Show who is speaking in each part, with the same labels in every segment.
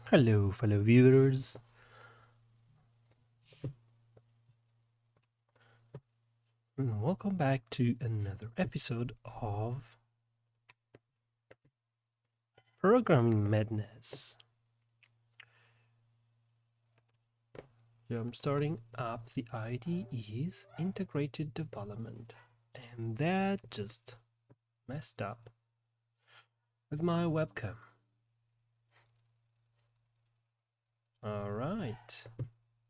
Speaker 1: Hello, fellow viewers. And welcome back to another episode of Programming Madness. So I'm starting up the IDE's integrated development, and that just messed up with my webcam. All right,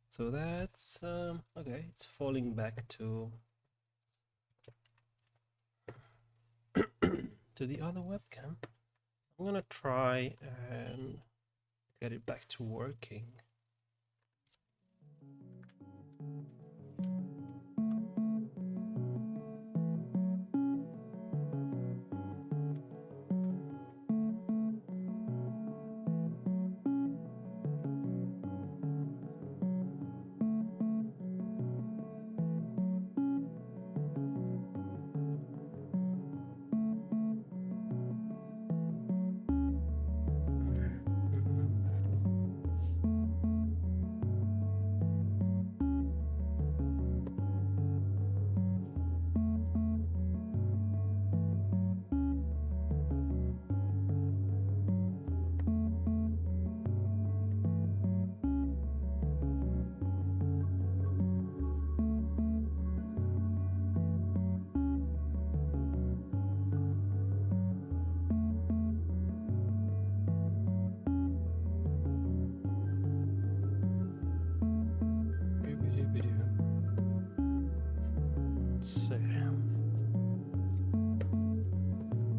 Speaker 1: so that's okay. It's falling back to to the other webcam. I'm gonna try and get it back to working.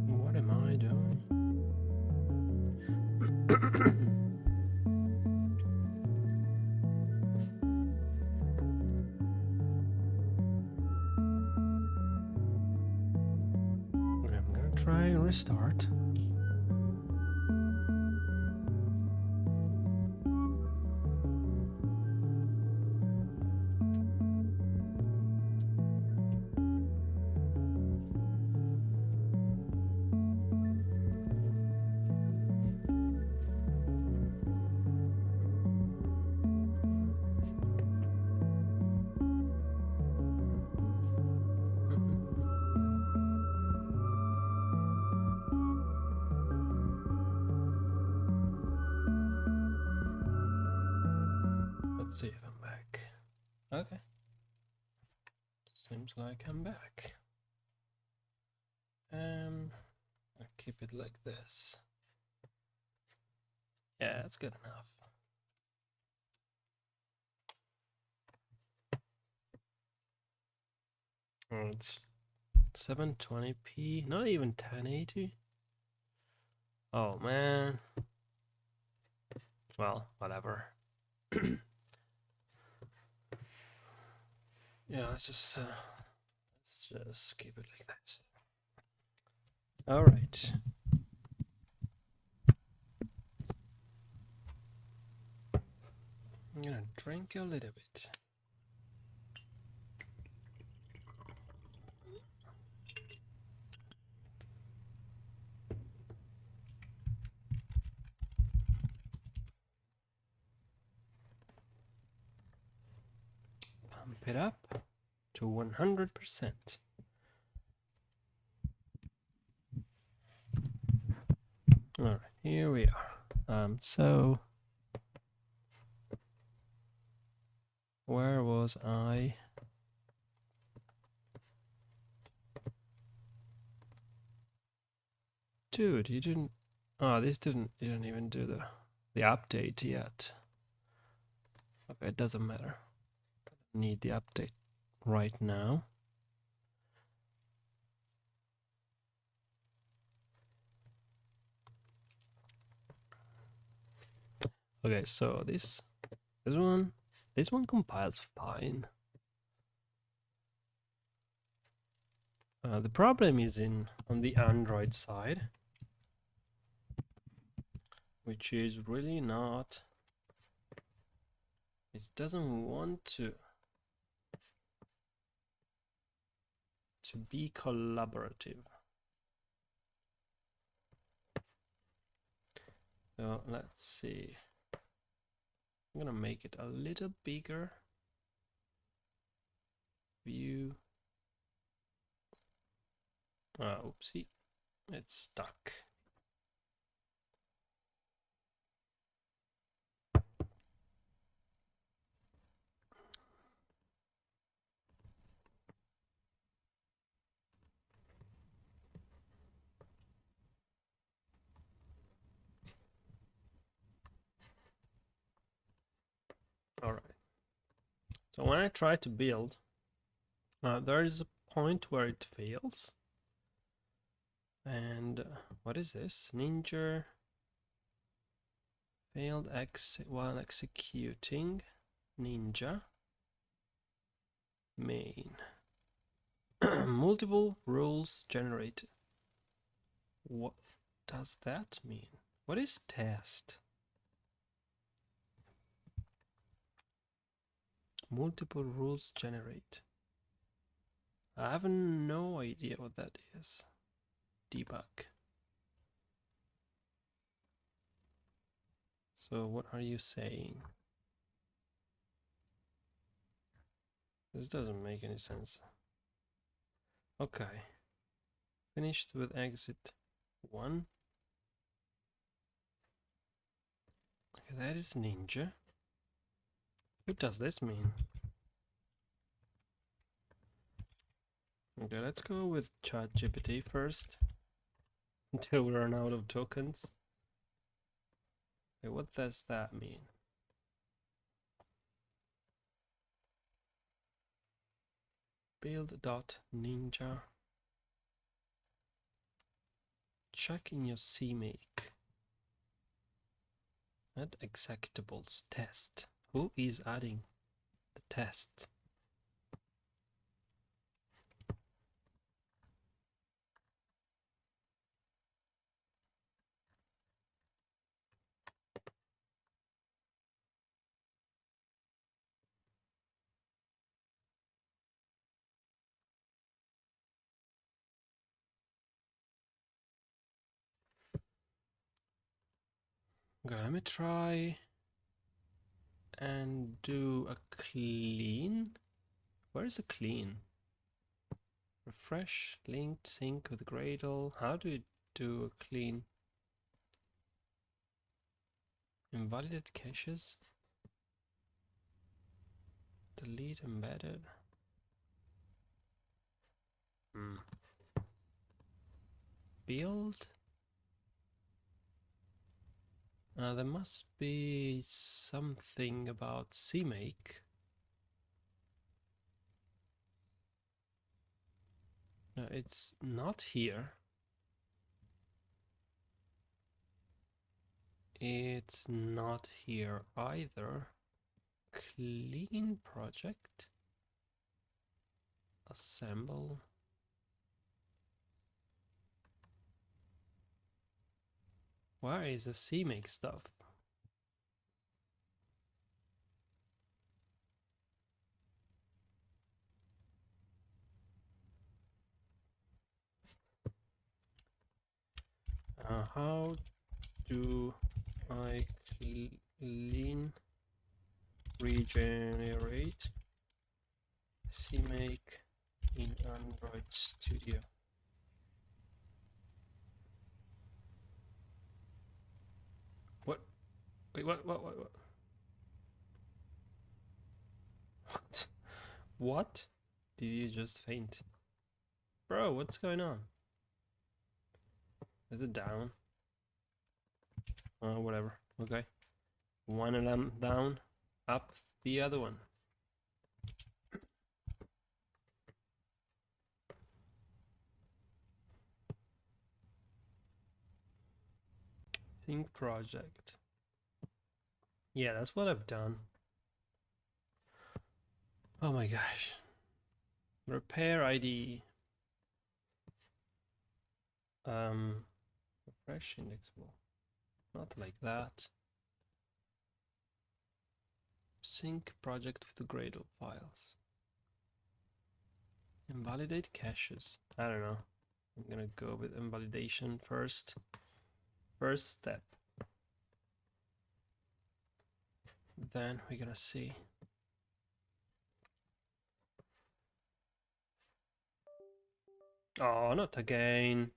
Speaker 1: What am I doing? I'm gonna try and restart. Let's see if I'm back. Okay. Seems like I'm back. I'll keep it like this. Yeah, that's good enough. It's 720p, not even 1080. Oh man. Well, whatever. Yeah, let's just keep it like this. All right. I'm gonna drink a little bit. Pump it up to 100%. All right, here we are. So where was I? Dude, you didn't. Oh, this didn't. You didn't even do the update yet. Okay, it doesn't matter. Need the update right now. Okay, so this one compiles fine. The problem is on the Android side, which is really not. It doesn't want to to be collaborative. So let's see. I'm gonna make it a little bigger. View. Oopsie, it's stuck. All right. So when I try to build, there is a point where it fails. And what is this? Ninja failed while executing Ninja main. Multiple rules generated. What does that mean? What is test? Multiple rules generate. I have no idea what that is. Debug. So what are you saying? This doesn't make any sense. Okay. Finished with exit 1. Okay, that is Ninja. What does this mean? Okay, let's go with ChatGPT first until we run out of tokens. Okay, what does that mean? Build.ninja. Check in your cmake. Add executables test. Who is adding the test? Okay, let me try and do a clean. Where is a clean? Refresh, linked, sync with Gradle. How do you do a clean? Invalidate caches. Delete embedded. Build. There must be something about cmake. No, it's not here. It's not here either. Clean project. Assemble. Where is the cmake stuff? How do I clean regenerate cmake in Android Studio? What? Wait, what? What? What? Did you just faint? Bro, what's going on? Is it down? Whatever. Okay. One of them down, up the other one. Think project. Yeah, that's what I've done. Oh my gosh. Repair ID. Refresh indexable. Not like that. Sync project with the Gradle files. Invalidate caches. I don't know. I'm gonna go with invalidation first. First step. Then we're gonna see. Oh, not again.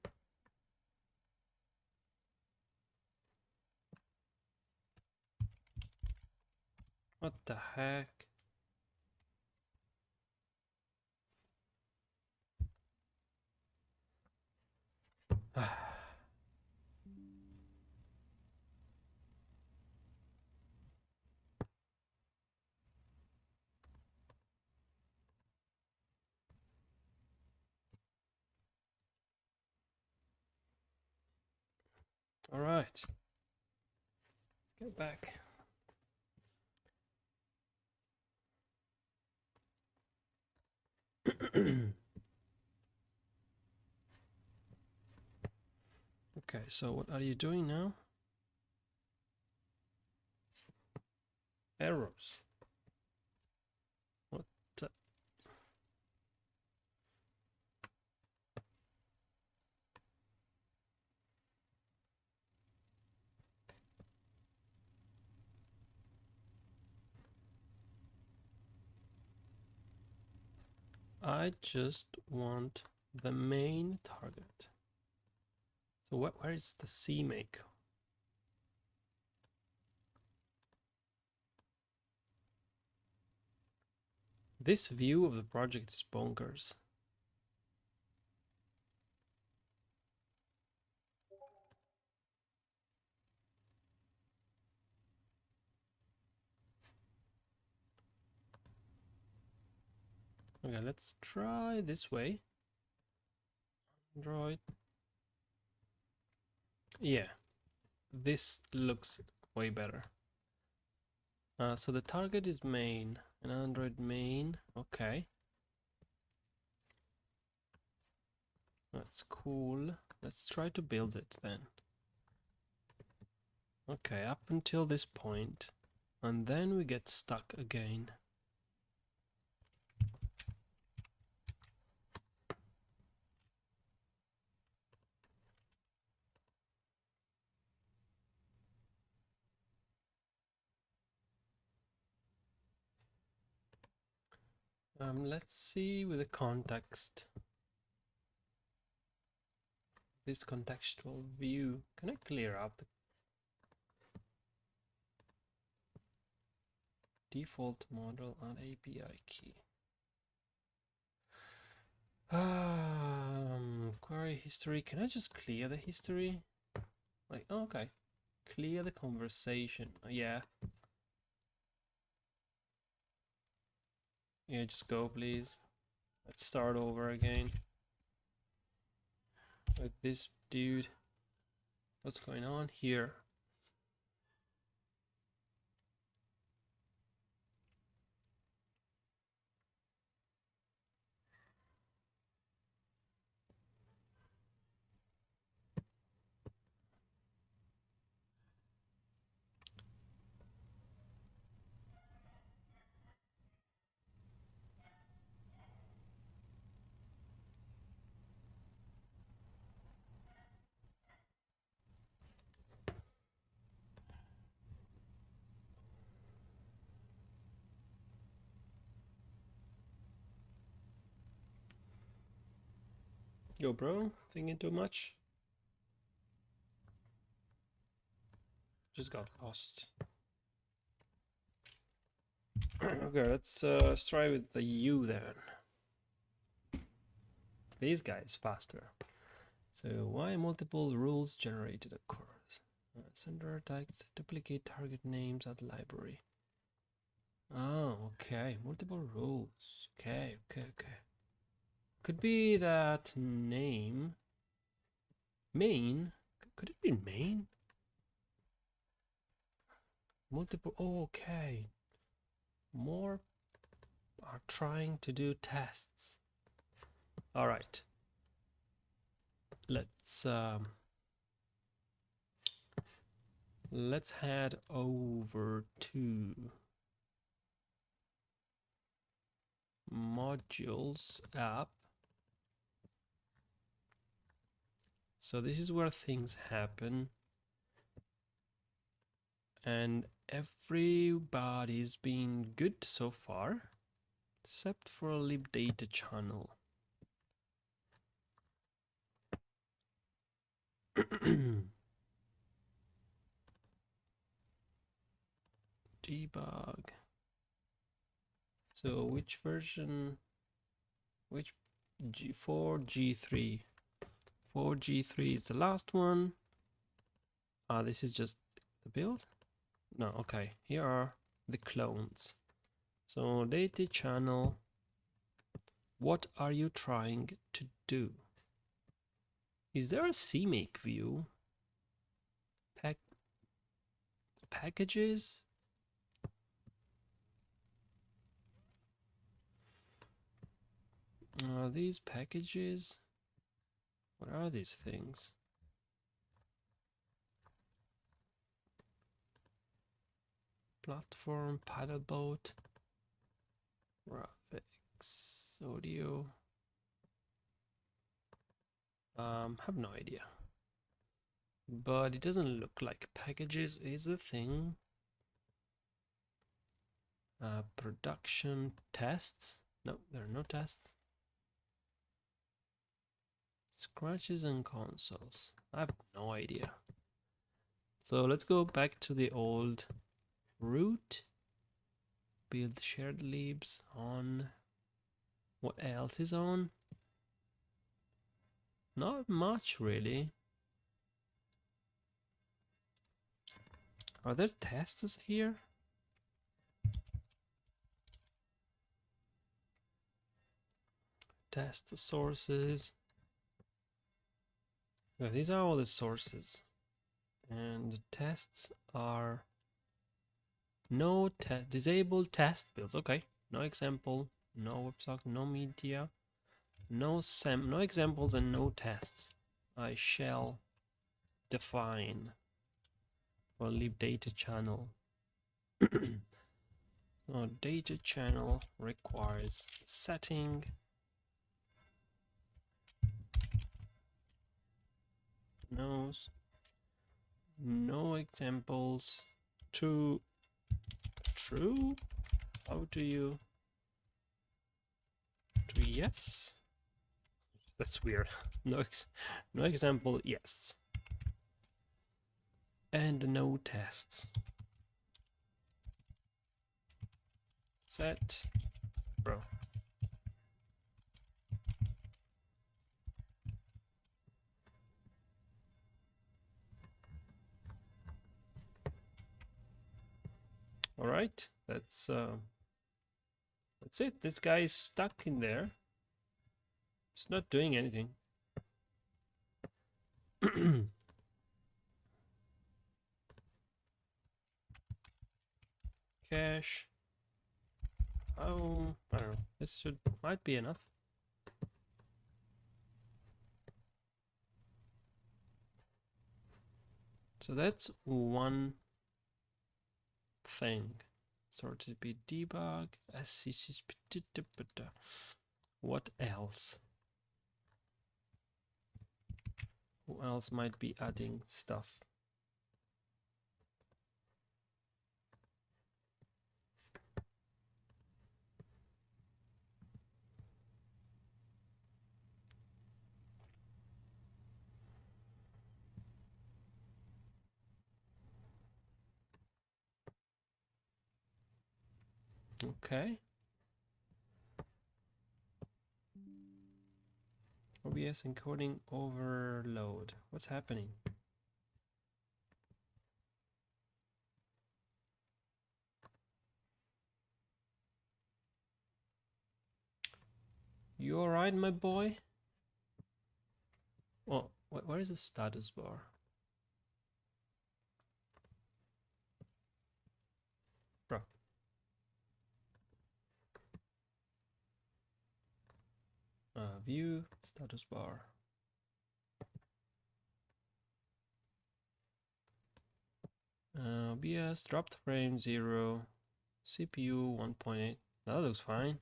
Speaker 1: What the heck? All right. Let's get back. Okay, so what are you doing now? Errors. What the? I just want the main target. So where is the cmake? This view of the project is bonkers. Okay, let's try this way. Android. Yeah, this looks way better. So the target is main, an Android main. Okay. That's cool. Let's try to build it then. Okay, up until this point, and then we get stuck again. Let's see with the context. This contextual view. Can I clear up the default model and API key? Query history. Can I just clear the history? Like, oh, okay. Clear the conversation. Yeah. Yeah, just go, please. Let's start over again. With this dude. What's going on here? Yo, bro, thinking too much? Just got lost. Okay, let's try with the U then. This guy is faster. So why multiple rules generated occurs? Sender tags duplicate target names at library. Oh, okay. Multiple rules. Okay. Could be that name. Main? Could it be main? Multiple. Oh, okay. More are trying to do tests. All right. Let's head over to modules app. So this is where things happen, and everybody's been good so far, except for a libdatachannel. Debug. So which version? Which G4, G3? 4G3 is the last one. This is just the build. No, okay. Here are the clones. So data channel. What are you trying to do? Is there a cmake view? Packages? Are these packages? What are these things? Platform, paddle boat, graphics, audio. Have no idea. But it doesn't look like packages is a thing. Production tests. No, there are no tests. Scratches and consoles. I have no idea. So let's go back to the old root. Build shared libs on. What else is on? Not much really. Are there tests here? Test the sources. Yeah, these are all the sources. And the tests are no test, disable test builds. Okay, no example, no WebSocket, no media, no examples and no tests. I shall define or leave data channel. So data channel requires setting no examples to true. How do you to yes? That's weird. No example, yes. And no tests. Set bro. All right, that's it. This guy is stuck in there. It's not doing anything. Cache. Oh, I don't know. This might be enough. So that's one thing. Sort to be debug. What else? Who else might be adding stuff? Okay. OBS encoding overload. What's happening? You alright, my boy? Oh, where is the status bar? Bro. View, status bar. OBS, dropped frame 0. CPU 1.8. That looks fine.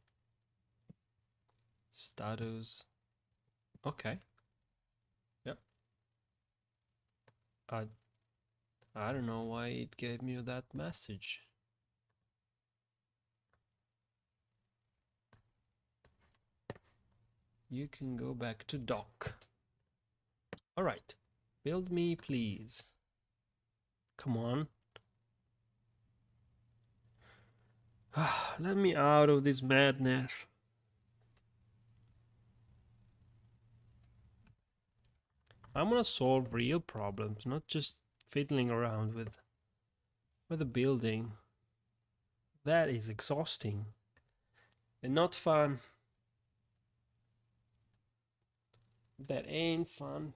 Speaker 1: Status. Okay. Yep. I don't know why it gave me that message. You can go back to doc. All right, build me, please. Come on. Let me out of this madness. I'm gonna solve real problems, not just fiddling around with a building. That is exhausting and not fun. That ain't fun.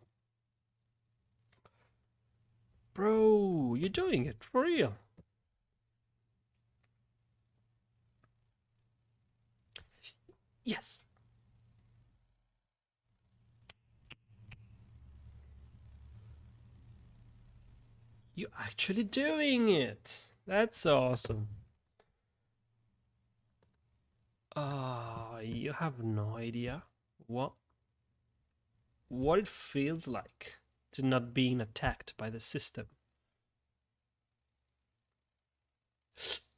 Speaker 1: Bro, you're doing it for real. Yes. You're actually doing it. That's awesome. You have no idea what it feels like to not being attacked by the system.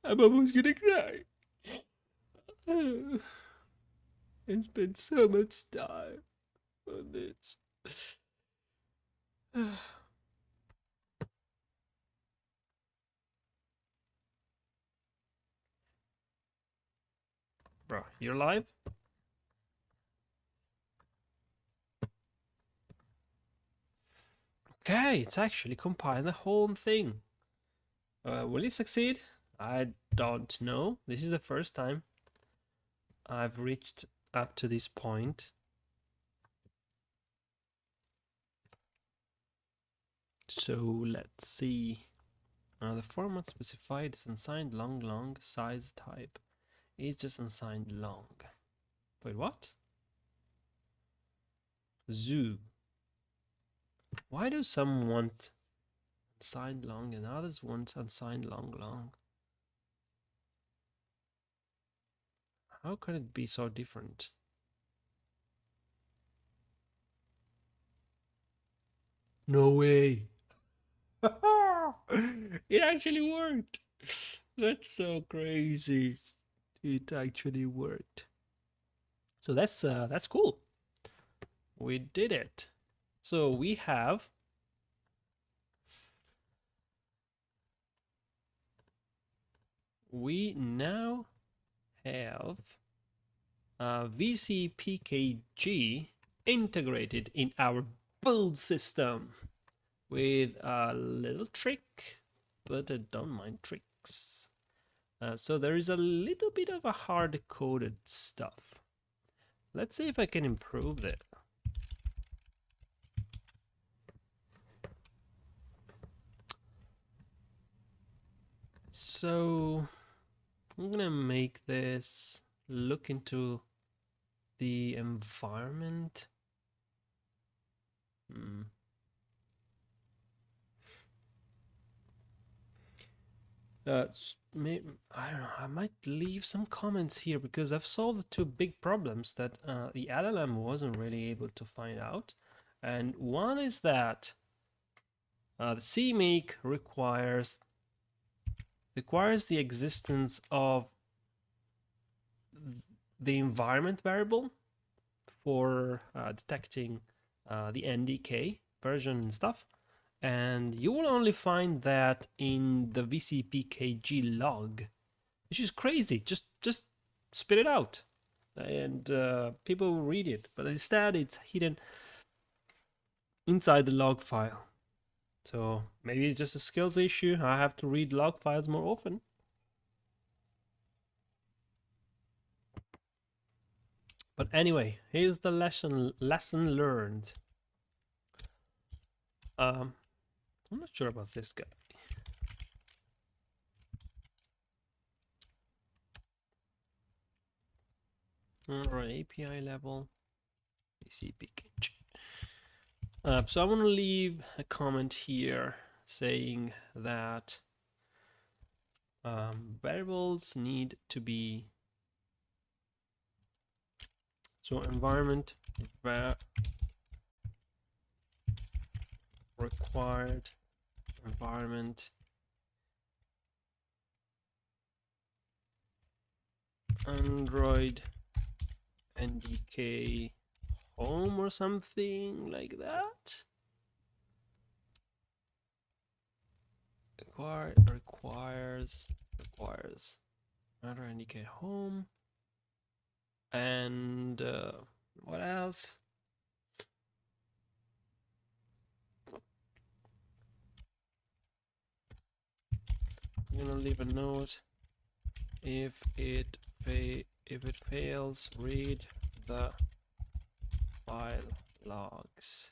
Speaker 1: I'm almost gonna cry. I spent so much time on this. Bro, you're live? Okay, it's actually compiled the whole thing. Will it succeed? I don't know. This is the first time I've reached up to this point. So let's see. The format specified is unsigned long size type. It's just unsigned long. Wait, what? Zoo. Why do some want unsigned long and others want unsigned long? How can it be so different? No way. It actually worked. That's so crazy. It actually worked. So that's cool. We did it. So we now have VCPKG integrated in our build system with a little trick, but I don't mind tricks. So there is a little bit of a hard-coded stuff. Let's see if I can improve it. So I'm gonna make this look into the environment. I don't know, I might leave some comments here because I've solved the two big problems that the LLM wasn't really able to find out. And one is that the cmake requires the existence of the environment variable for detecting the NDK version and stuff. And you will only find that in the VCPKG log, which is crazy. Just spit it out, and people will read it. But instead, it's hidden inside the log file. So maybe it's just a skills issue. I have to read log files more often. But anyway, here's the lesson learned. I'm not sure about this guy. Alright, API level, VCPKG. So I want to leave a comment here saying that variables need to be, so environment required environment Android NDK home or something like that. Requires Android NDK home. And what else? I'm gonna leave a note. If it fails, read the file logs.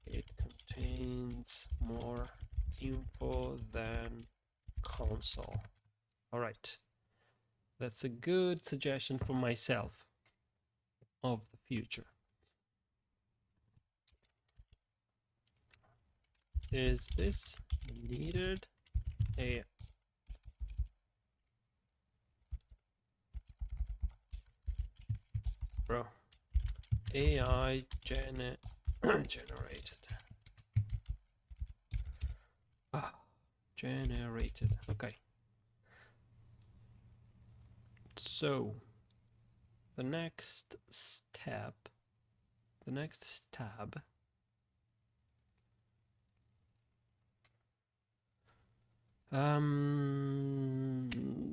Speaker 1: It contains more info than console. All right, that's a good suggestion for myself of the future. Is this needed? Bro, AI generated. Generated. Okay. So the next step,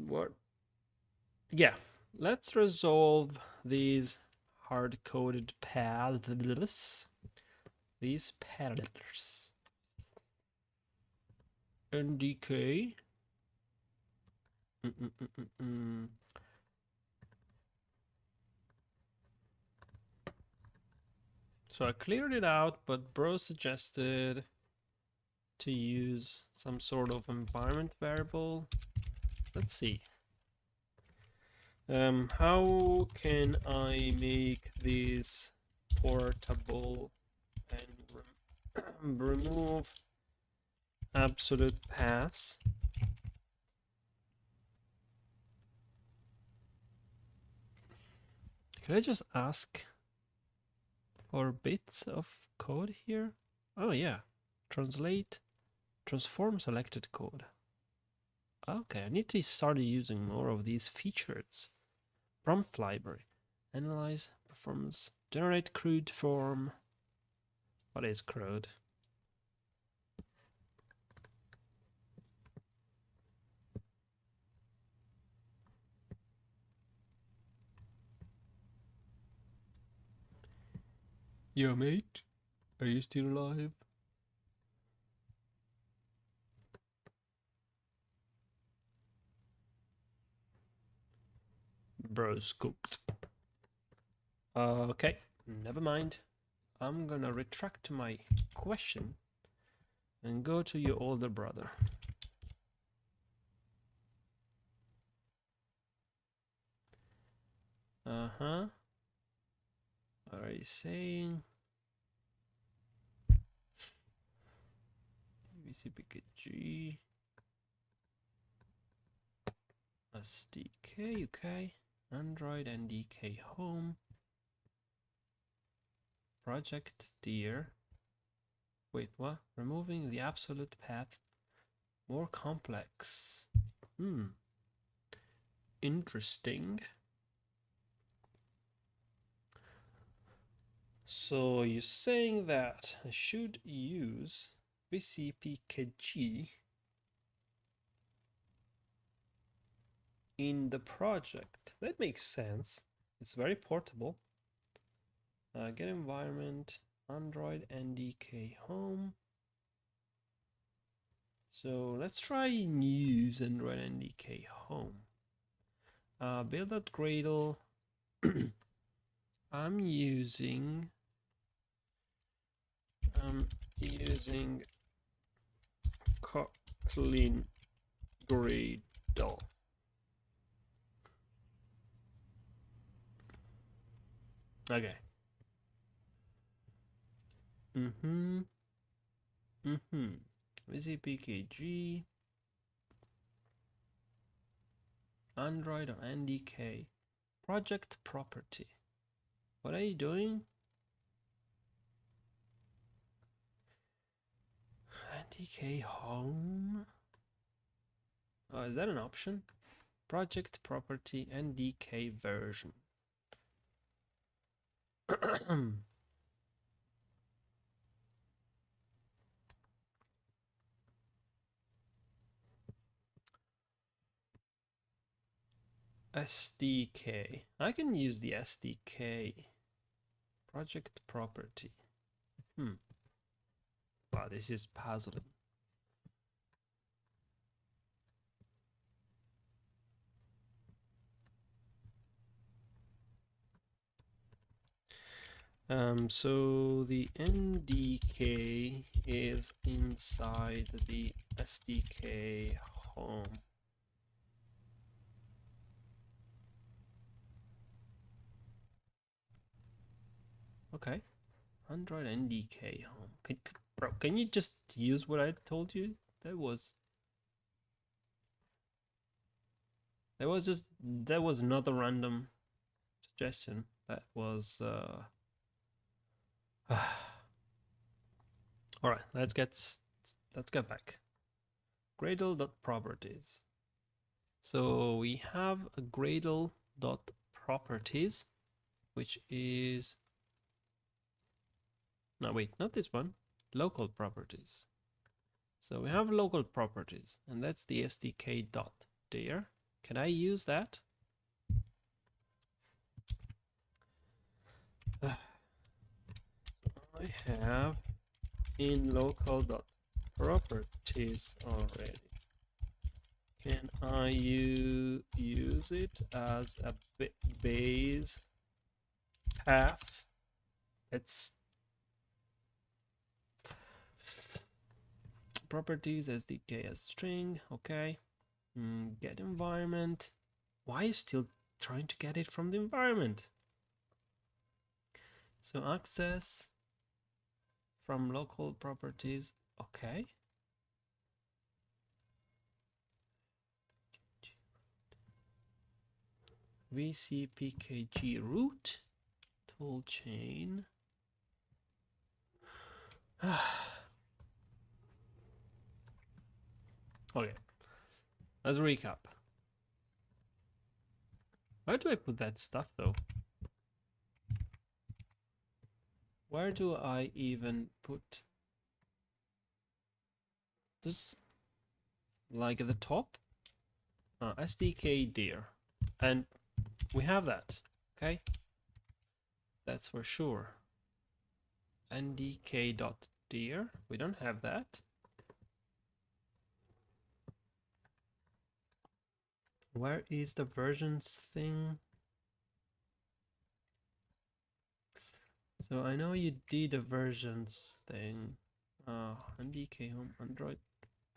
Speaker 1: what? Yeah, let's resolve these hard-coded paths. These paths. NDK. So I cleared it out, but bro suggested to use some sort of environment variable. Let's see. How can I make this portable and remove absolute paths? Can I just ask for bits of code here? Oh yeah, transform selected code. Okay, I need to start using more of these features. Prompt library, analyze performance, generate crude form. What is crude? Yo, mate, are you still alive? Bro's cooked. Okay, never mind. I'm gonna retract my question and go to your older brother. What are you saying? VCPKG SDK, okay. Android NDK home. Project dear. Wait, what? Removing the absolute path. More complex. Interesting. So you're saying that I should use VCPKG in the project. That makes sense. It's very portable. Get environment, Android NDK home. So let's try use Android NDK home. Build.gradle. I'm using Kotlin Gradle. Okay. VCPKG. Android on NDK. Project property. What are you doing? NDK home. Oh, is that an option? Project property NDK version. SDK. I can use the SDK. Project property. Wow, this is puzzling. So the NDK is inside the SDK home. Okay, Android NDK home. Bro, can you just use what I told you? That was not a random suggestion. That was all right, let's get back. Gradle.properties. So we have a Gradle.properties, which is, no wait, not this one, local properties. So we have local properties, and that's the SDK dot there. Can I use that? I have in local.properties already. Can I use it as a base path? It's properties SDK as string. Okay. Get environment. Why are you still trying to get it from the environment? So access from local properties. Okay. VCPKG root toolchain. Okay, let's recap. Where do I put that stuff though? Where do I even put this? Like at the top? SDK there. And we have that, okay? That's for sure. NDK.dir, we don't have that. Where is the versions thing? So I know you did a versions thing. NDK home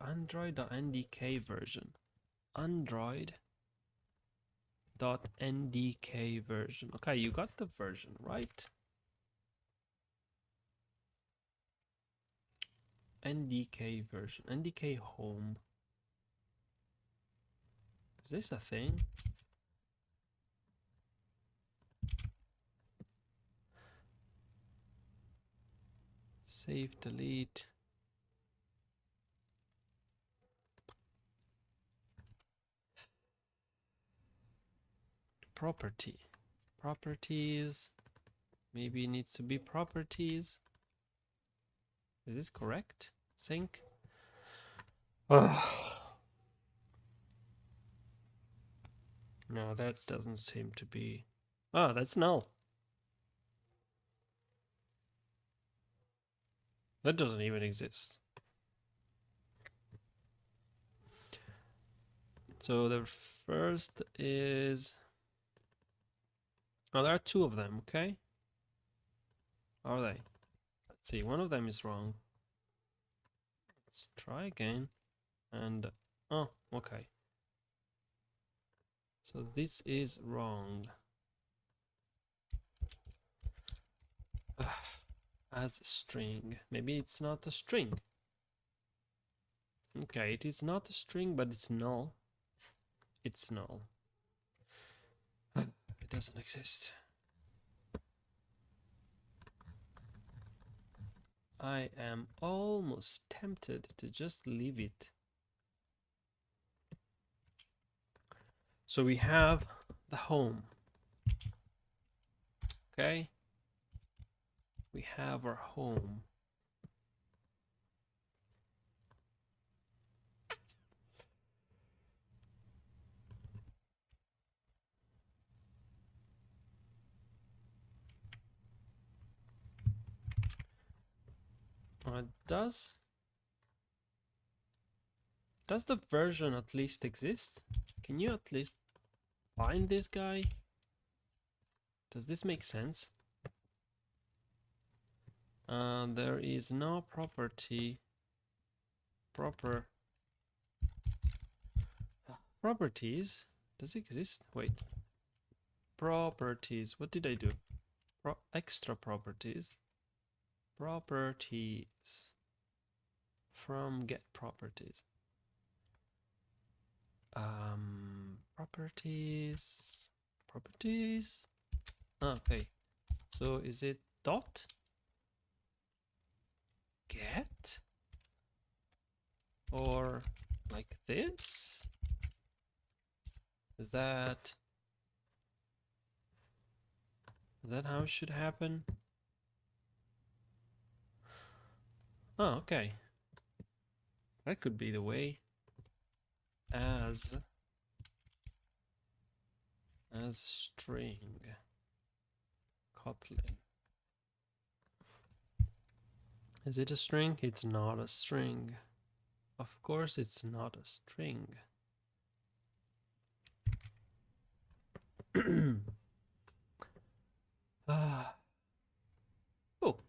Speaker 1: Android.ndk version. Android.ndk version. Okay, you got the version, right? NDK version. NDK home. Is this a thing? Save, delete. Property. Properties. Maybe it needs to be properties. Is this correct? Sync. No, that doesn't seem to be. Oh, that's null. That doesn't even exist. So the first is, oh, there are two of them, okay? Are they? Let's see, one of them is wrong. Let's try again. And, oh, okay. So this is wrong. As string. Maybe it's not a string. Okay, it is not a string, but it's null. It's null. It doesn't exist. I am almost tempted to just leave it. So we have the home. Okay. We have our home. Does the version at least exist? Can you at least find this guy? Does this make sense? There is no properties. Does it exist? Wait. Properties. What did I do? Extra properties. Properties. From get properties. Properties. Okay. So is it dot get or like this? Is that how it should happen? Oh, okay. That could be the way. As string Kotlin. Is it a string? It's not a string. Of course it's not a string. Oh,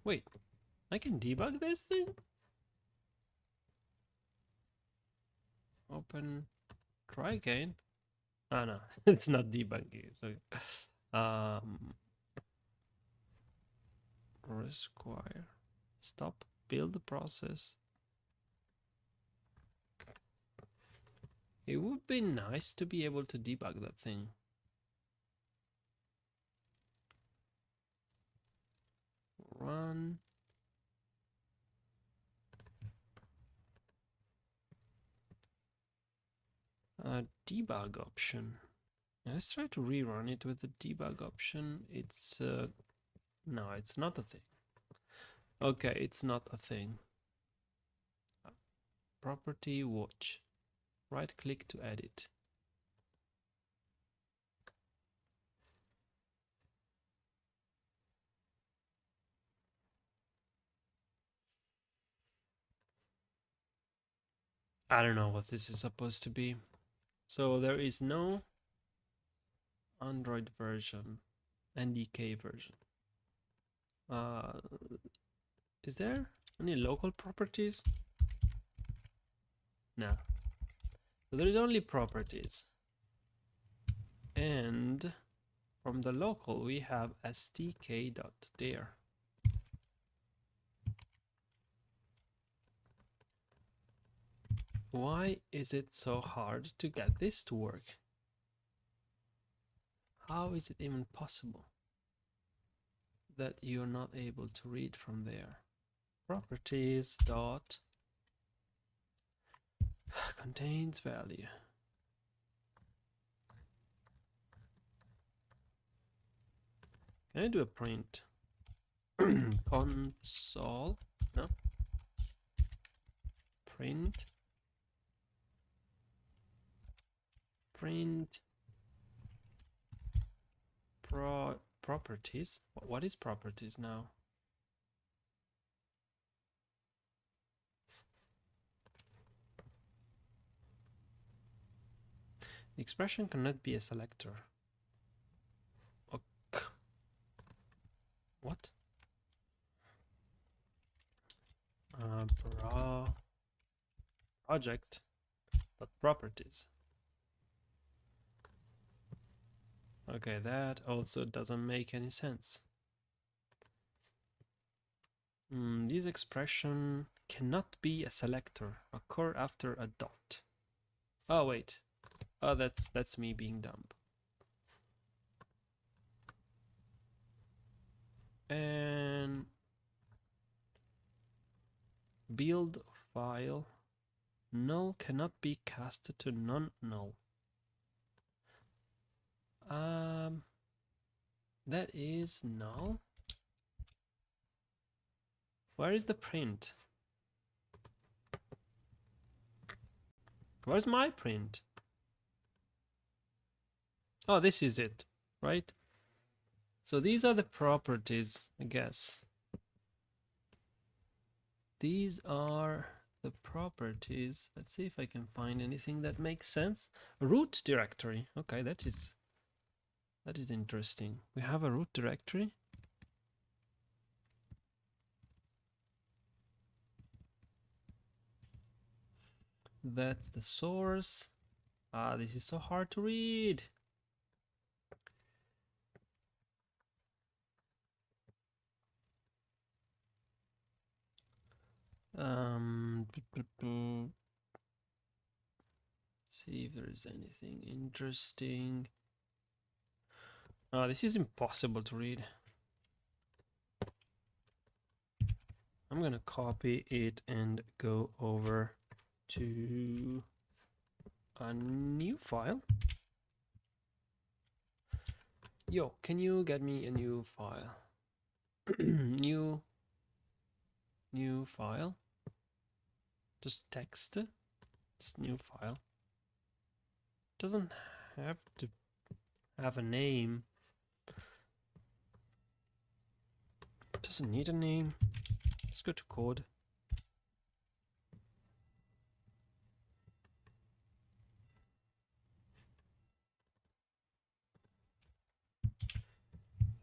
Speaker 1: wait. I can debug this thing? Open. Try again. Oh no, it's not debugging. Require. Stop. Build the process. It would be nice to be able to debug that thing. Run. Debug option. Let's try to rerun it with the debug option. It's no, it's not a thing. Okay, it's not a thing. Property watch. Right click to edit. I don't know what this is supposed to be. So there is no Android version, NDK version. Is there any local properties? No. So there is only properties. And from the local we have stk.there. Why is it so hard to get this to work? How is it even possible that you're not able to read from there? Properties dot contains value. Can I do a print? Console, no. Print properties. What is properties now? The expression cannot be a selector. Okay. What? Project but properties. Okay, that also doesn't make any sense. This expression cannot be a selector, occur after a dot. Oh wait, oh that's me being dumb. And build file. Null cannot be casted to non-null. That is null. Where is the print? Where's my print? Oh, this is it, right? So these are the properties, I guess. These are the properties. Let's see if I can find anything that makes sense. Root directory. Okay, that is interesting. We have a root directory. That's the source. Ah, this is so hard to read. See if there is anything interesting. This is impossible to read. I'm gonna copy it and go over to a new file. Yo, can you get me a new file? new file. Just text. Just new file. Doesn't have to have a name. Doesn't need a name. Let's go to code.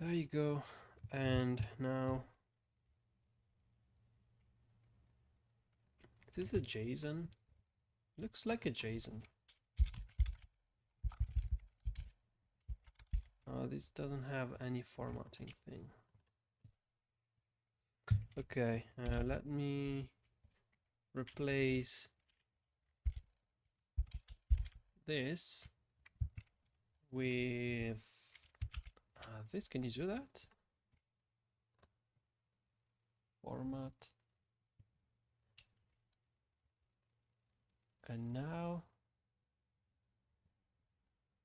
Speaker 1: There you go. And now, is this a JSON? Looks like a JSON. This doesn't have any formatting thing. Okay, let me replace this with this. Can you do that? Format. And now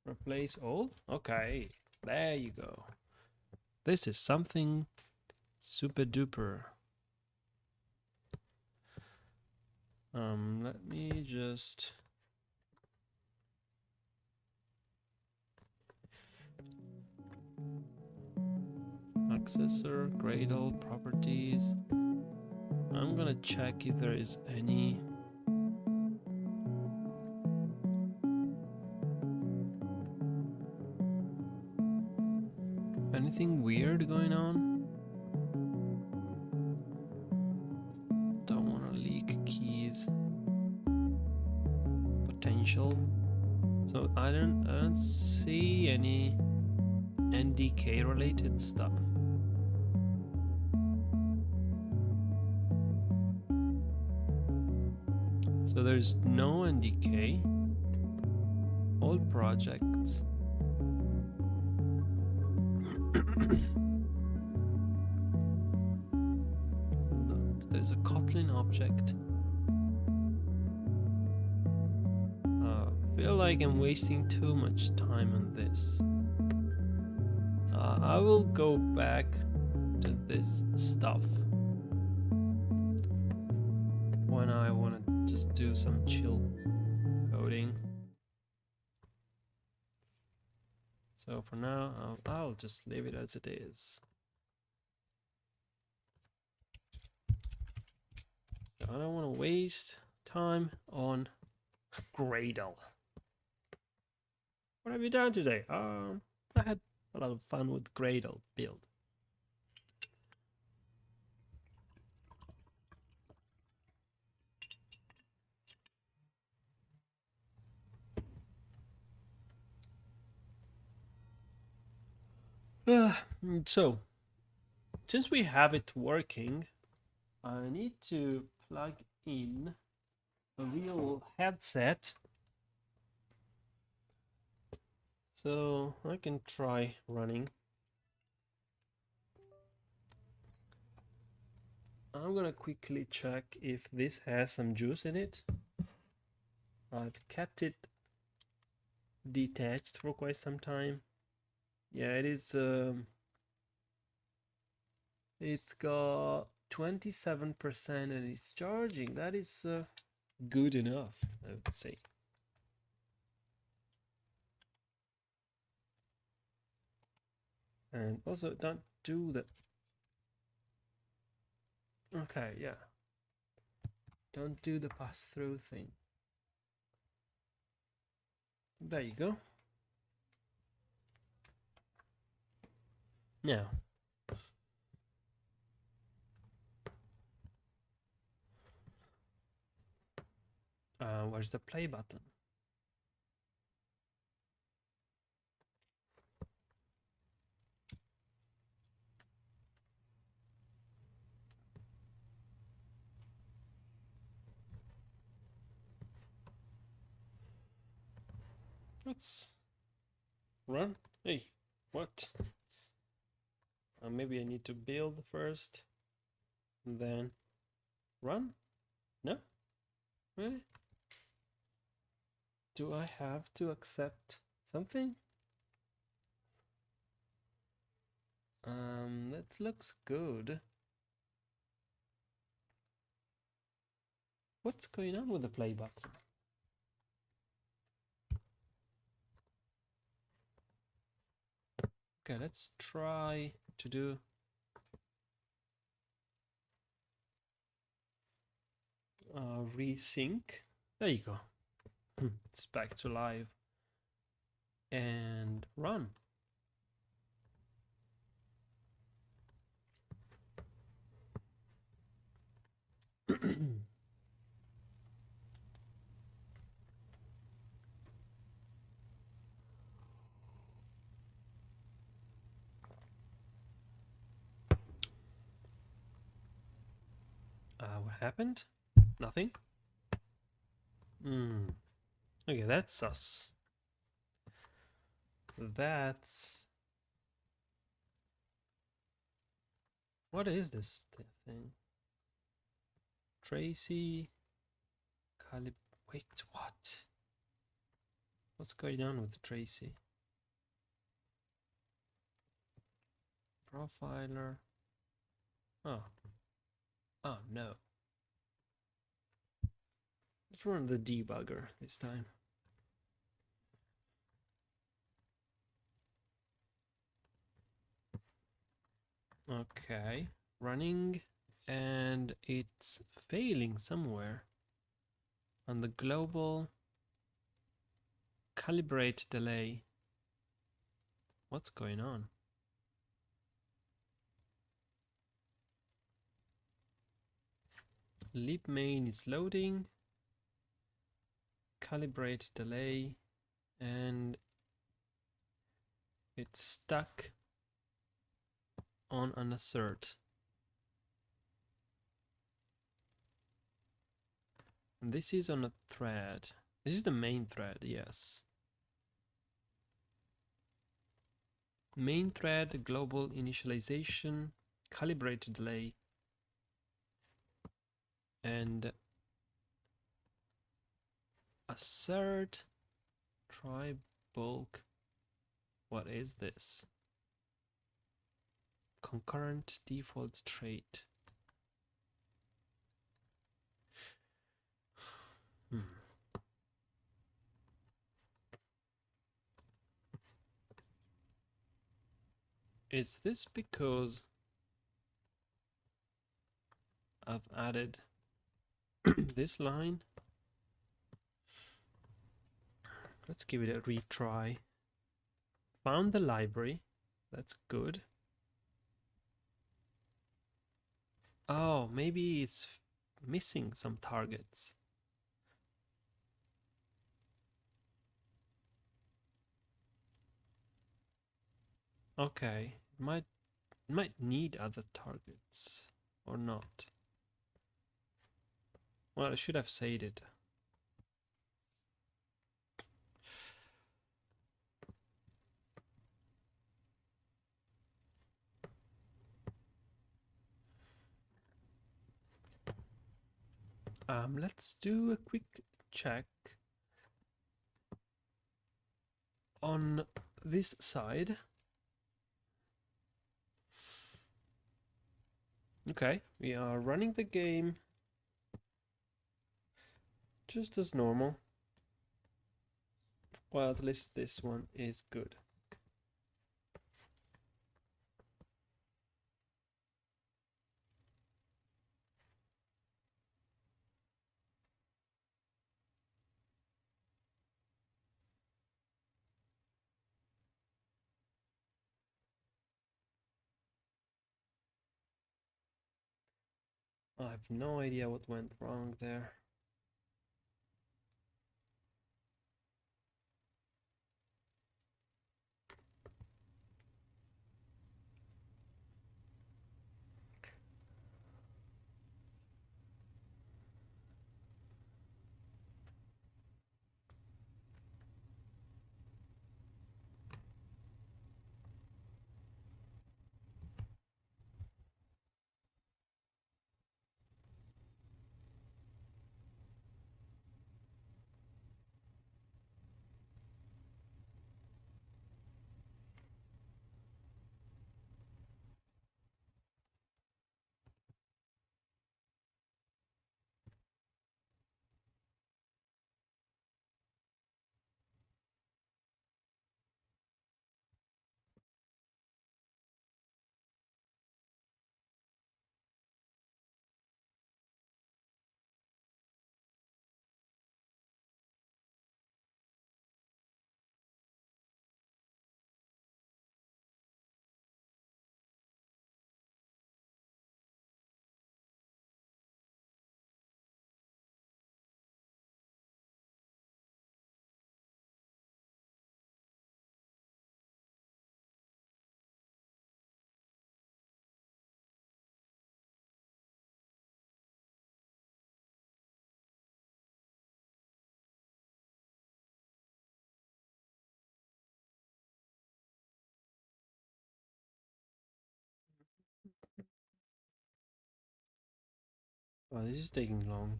Speaker 1: replace all. Okay, there you go. This is something super duper. Let me just accessor, Gradle, properties. I'm gonna check if there is anything weird going on. Don't want to leak keys. Potential. So I don't see any NDK related stuff. So there's no NDK. All projects. There's a Kotlin object. I feel like I'm wasting too much time on this. I will go back to this stuff when I want to just do some chill coding. So for now, I'll just leave it as it is. So I don't want to waste time on Gradle. What have you done today? I had a lot of fun with Gradle build. So, since we have it working, I need to plug in a real headset. So I can try running. I'm gonna quickly check if this has some juice in it. I've kept it detached for quite some time. Yeah, it is. It's got 27% and it's charging. That is good enough, I would say. And also, don't do the. Okay, yeah. Don't do the pass-through thing. There you go. Now, where's the play button? Let's run. Hey, what? Maybe I need to build first, and then run? No? Really? Do I have to accept something? That looks good. What's going on with the play button? Okay, let's try to do resync. There you go. It's back to live. And run. What happened? Nothing? Okay, that's sus. That's... What is this thing? Tracy... Wait, what? What's going on with Tracy? Profiler... Oh. Oh, no. Let's run the debugger this time. Okay, running, and it's failing somewhere on the global calibrate delay. What's going on? Libmain is loading, calibrate delay, and it's stuck on an assert. And this is on a thread. This is the main thread, yes. Main thread, global initialization, calibrate delay, and assert try bulk. What is this? Concurrent default trait. Is this because I've added this line? Let's give it a retry. Found the library. That's good. Oh, maybe it's missing some targets. Okay, might need other targets or not. Well, I should have said it. Let's do a quick check on this side. Okay, we are running the game just as normal. Well, at least this one is good. I have no idea what went wrong there. Oh, this is taking long.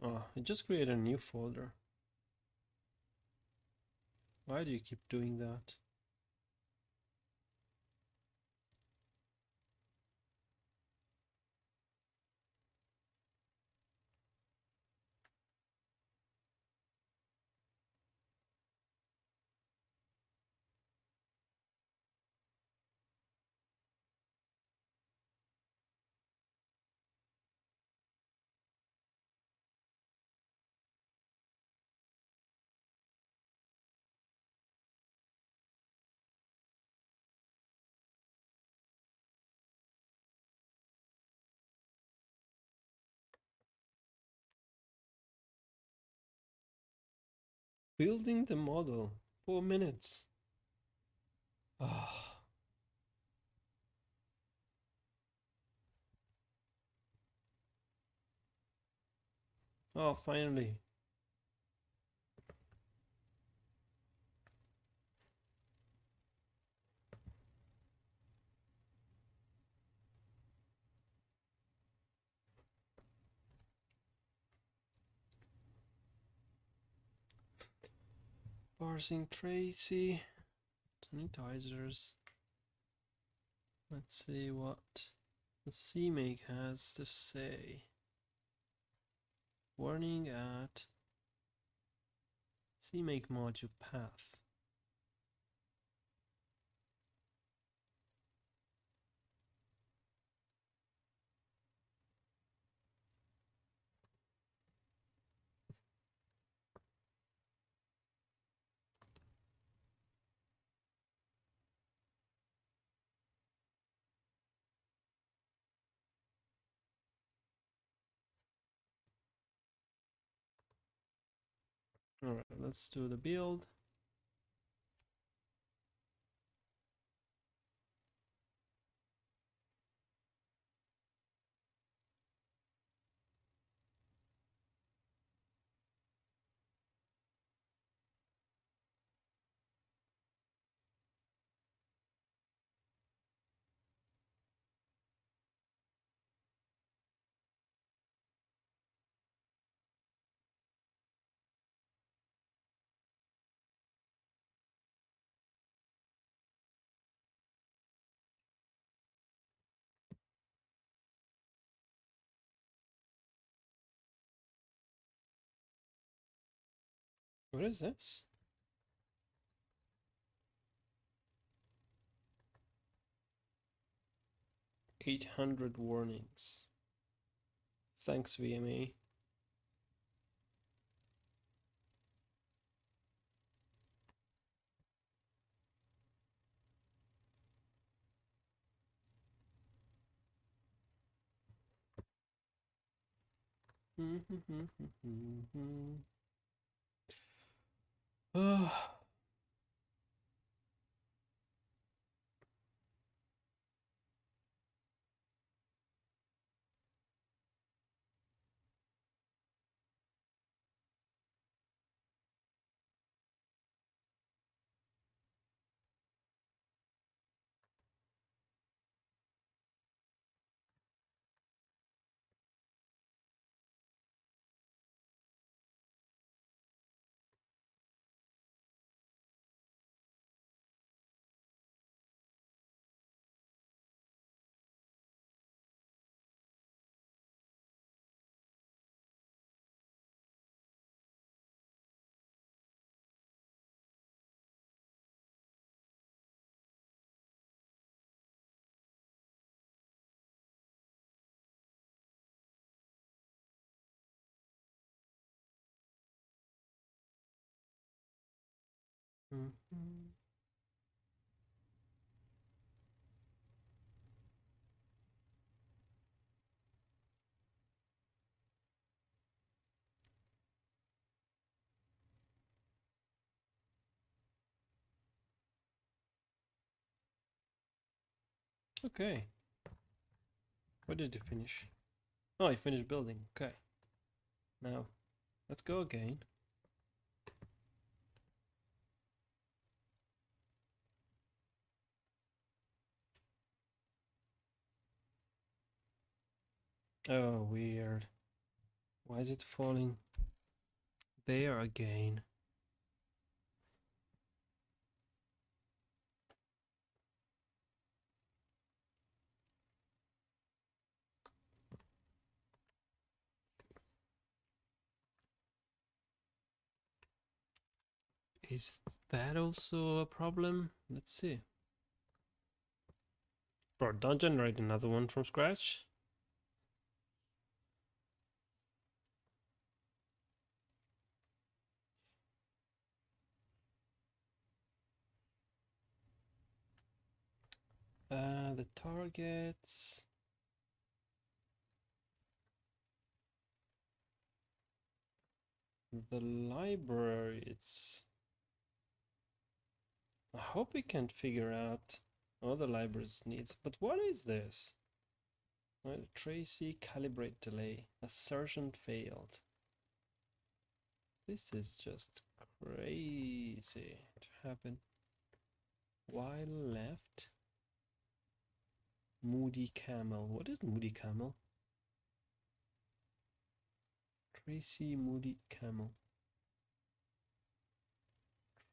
Speaker 1: Oh, I just created a new folder. Why do you keep doing that? Building the model. 4 minutes. Oh. Oh, finally. Parsing Tracy. Sanitizers. Let's see what the cmake has to say. Warning at cmake module path. All right, let's do the build. What is this? "800 warnings." Thanks, VMA. Okay. What did you finish? Oh, I finished building. Okay. Now, let's go again. Oh, weird. Why is it falling there again? Is that also a problem? Let's see. Bro, don't generate another one from scratch. The targets. The library, it's... I hope we can figure out all the libraries needs, but what is this? Tracy calibrate delay. Assertion failed. This is just crazy to happen. While left. Moody camel. What is moody camel? Tracy moody camel.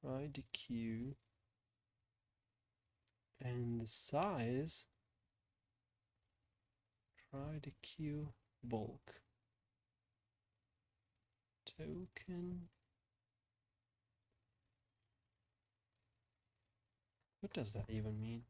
Speaker 1: Try the queue. And the size. Try the queue bulk. Token. What does that even mean?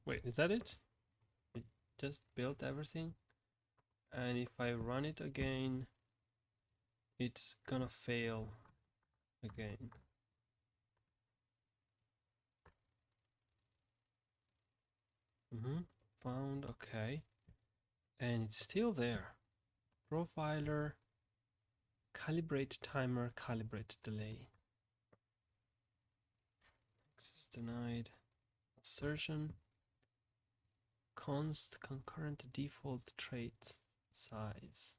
Speaker 1: Wait, is that it? It just built everything? And if I run it again, it's gonna fail again. Found, okay. And it's still there. Profiler, calibrate timer, calibrate delay. Access denied. Assertion. Const concurrent default trait size.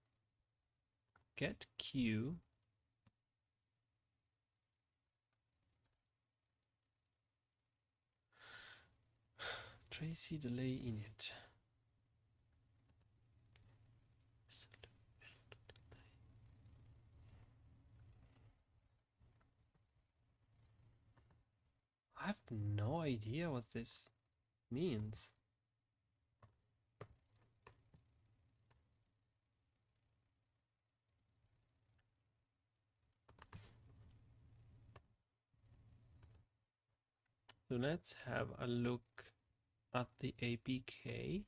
Speaker 1: Get queue. Tracy delay init. I have no idea what this means. So let's have a look at the APK.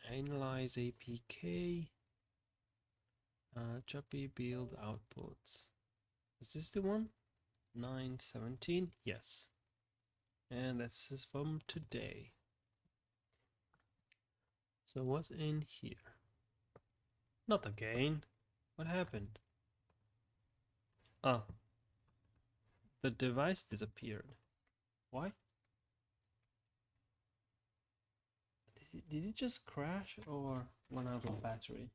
Speaker 1: Analyze APK. Choppy build outputs. Is this the one? 917? Yes. And this is from today. So what's in here? Not again. What happened? Ah. The device disappeared. Why? Did it just crash or run out of battery?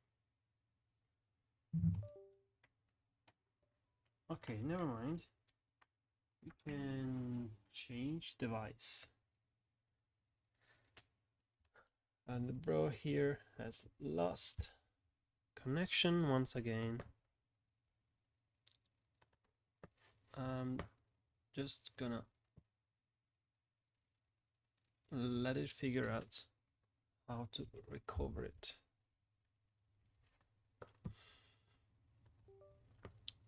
Speaker 1: Okay, never mind. We can change device. And the bro here has lost connection once again. I'm just gonna let it figure out how to recover it.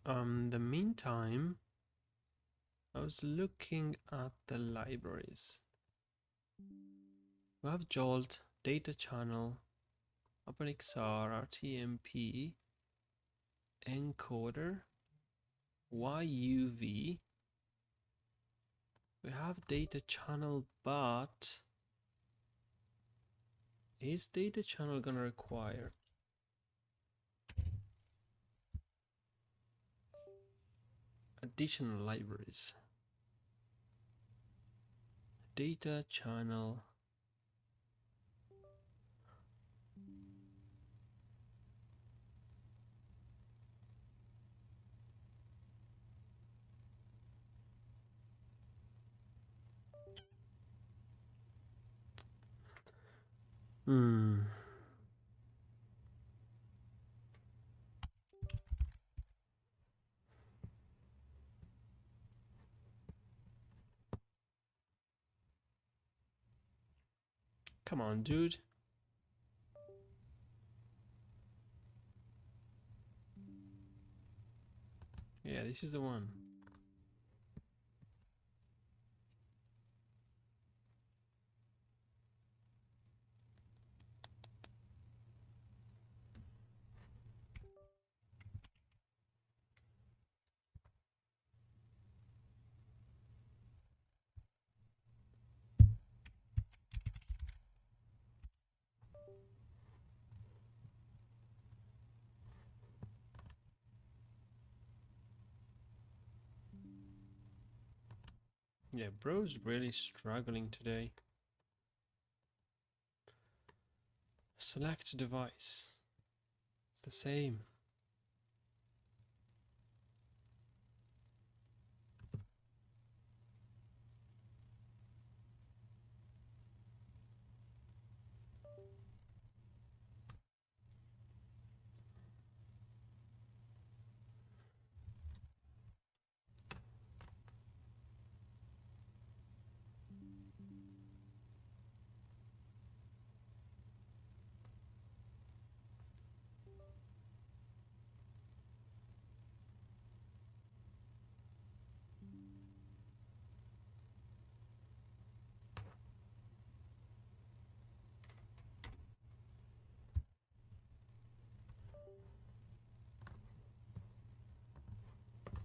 Speaker 1: The meantime, I was looking at the libraries. We have Jolt, Data Channel, OpenXR, RTMP, Encoder, YUV. We have Data Channel, but is Data Channel gonna require additional libraries? Data Channel. Come on, dude. Yeah, this is the one. Yeah, bro's really struggling today. Select device. It's the same.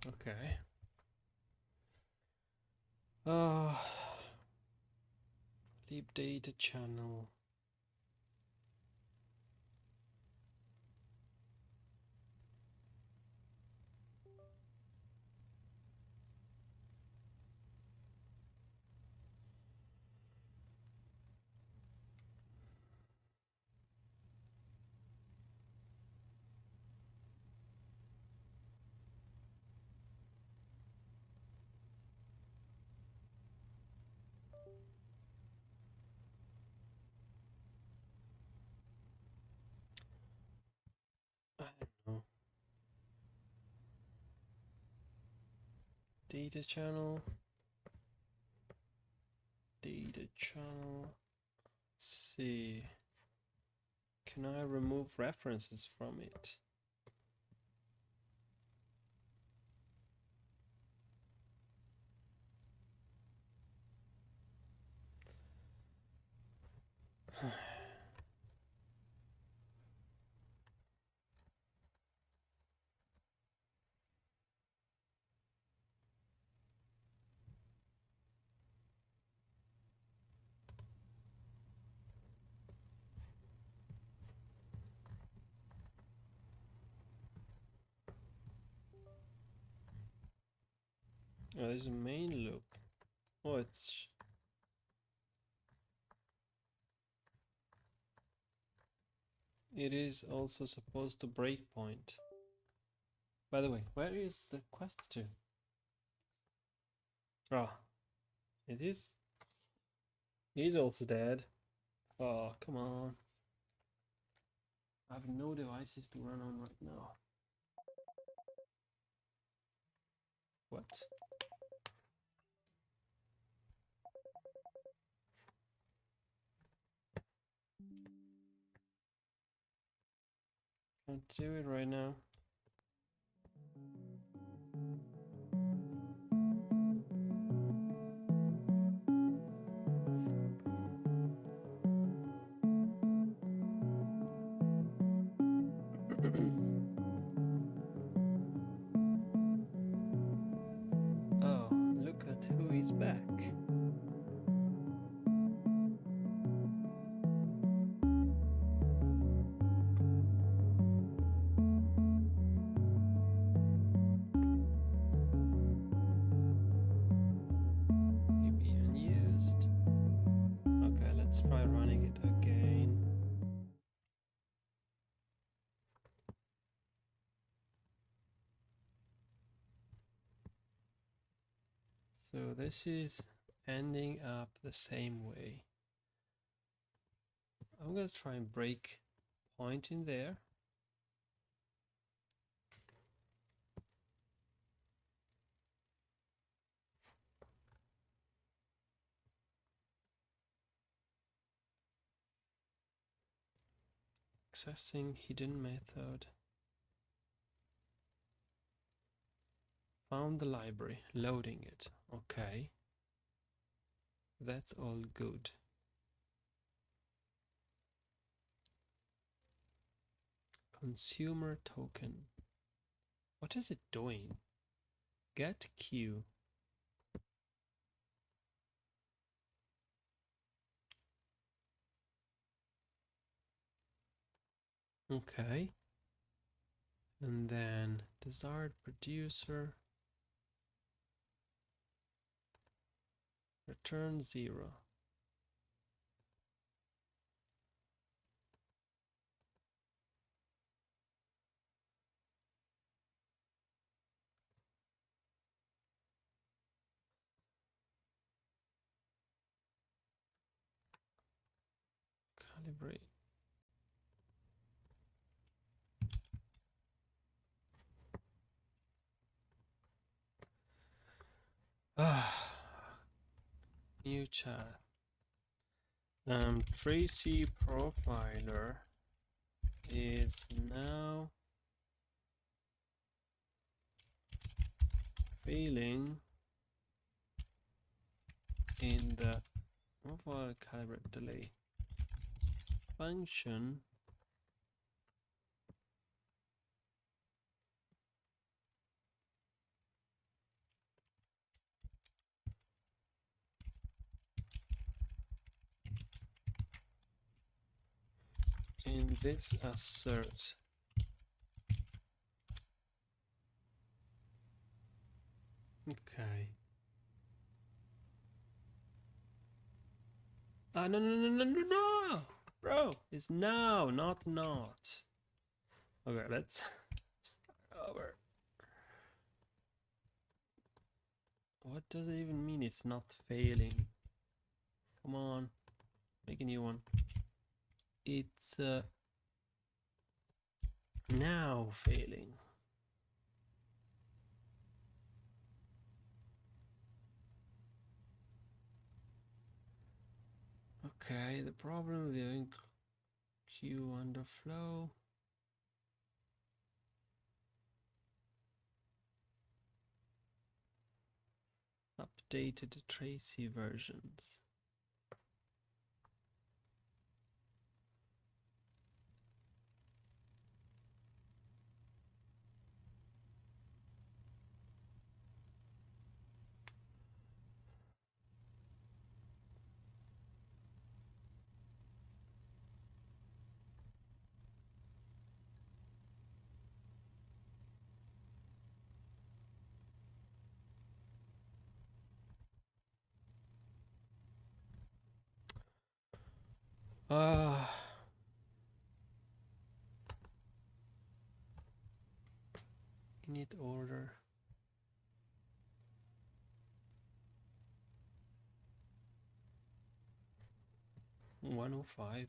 Speaker 1: Okay. Libdatachannel. I don't know. Data channel. Data channel. Let's see. Can I remove references from it? Oh, there's a main loop. Oh, it is also supposed to breakpoint. By the way, where is the quest to? Ah, it is. He's also dead. Oh, come on. I have no devices to run on right now. What? Can't do it right now. Oh, look at who is back. Maybe unused. Okay, let's try running it again. So this is ending up the same way. I'm gonna try and break point in there. Accessing hidden method. Found the library, loading it. Okay. That's all good. Consumer token. What is it doing? Get queue. Okay. And then desired producer. Return 0. Calibrate. New chat. Tracy profiler is now failing in the calibrate delay function running this assert. Okay. Ah, no, no, no, no, no, no! Bro, it's now, not not. Okay, let's start over. What does it even mean it's not failing? Come on, make a new one. It's now failing. Okay, the problem with the queue underflow. Updated Tracy versions. Init order. '105.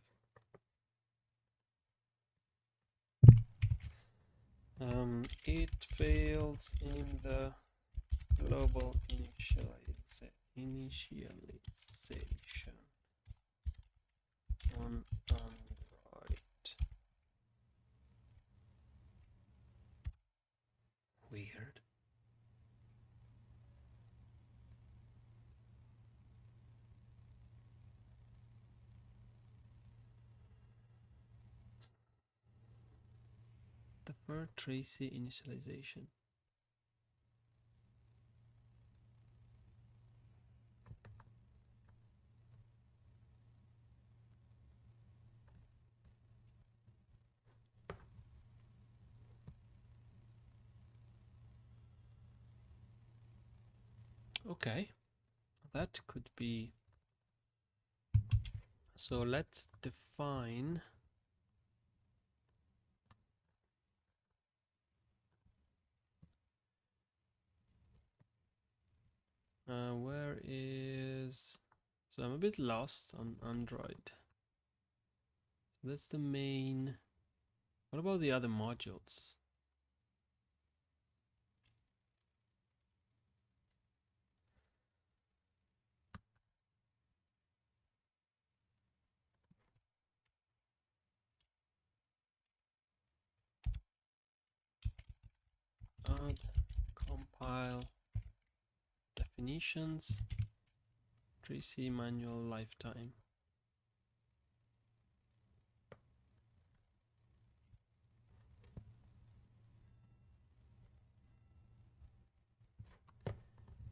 Speaker 1: It fails in the global initialization on Android. Weird. The WebRTC initialization. Okay, that could be. So let's define where is. So I'm a bit lost on Android. That's the main. What about the other modules? Add, compile, definitions, 3C manual lifetime.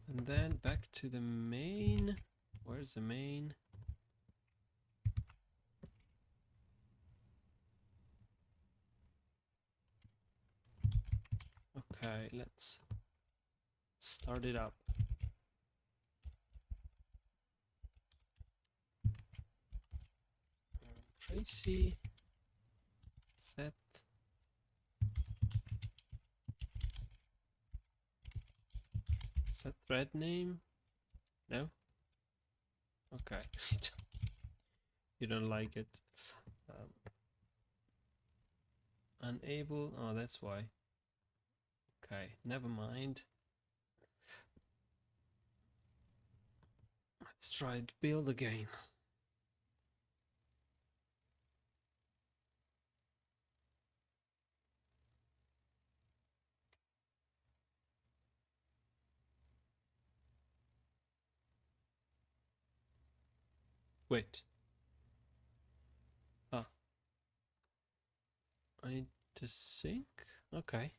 Speaker 1: And then back to the main. Where's the main? Okay, let's start it up. Tracy set thread name. No? Okay. You don't like it. Unable. Oh, that's why. Okay, never mind. Let's try to build again. Wait. Ah. I need to sync? Okay.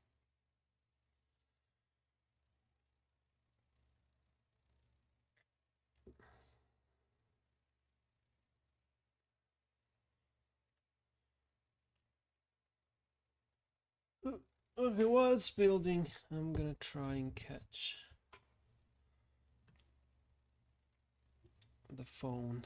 Speaker 1: Okay, while it's building, I'm gonna try and catch the phone.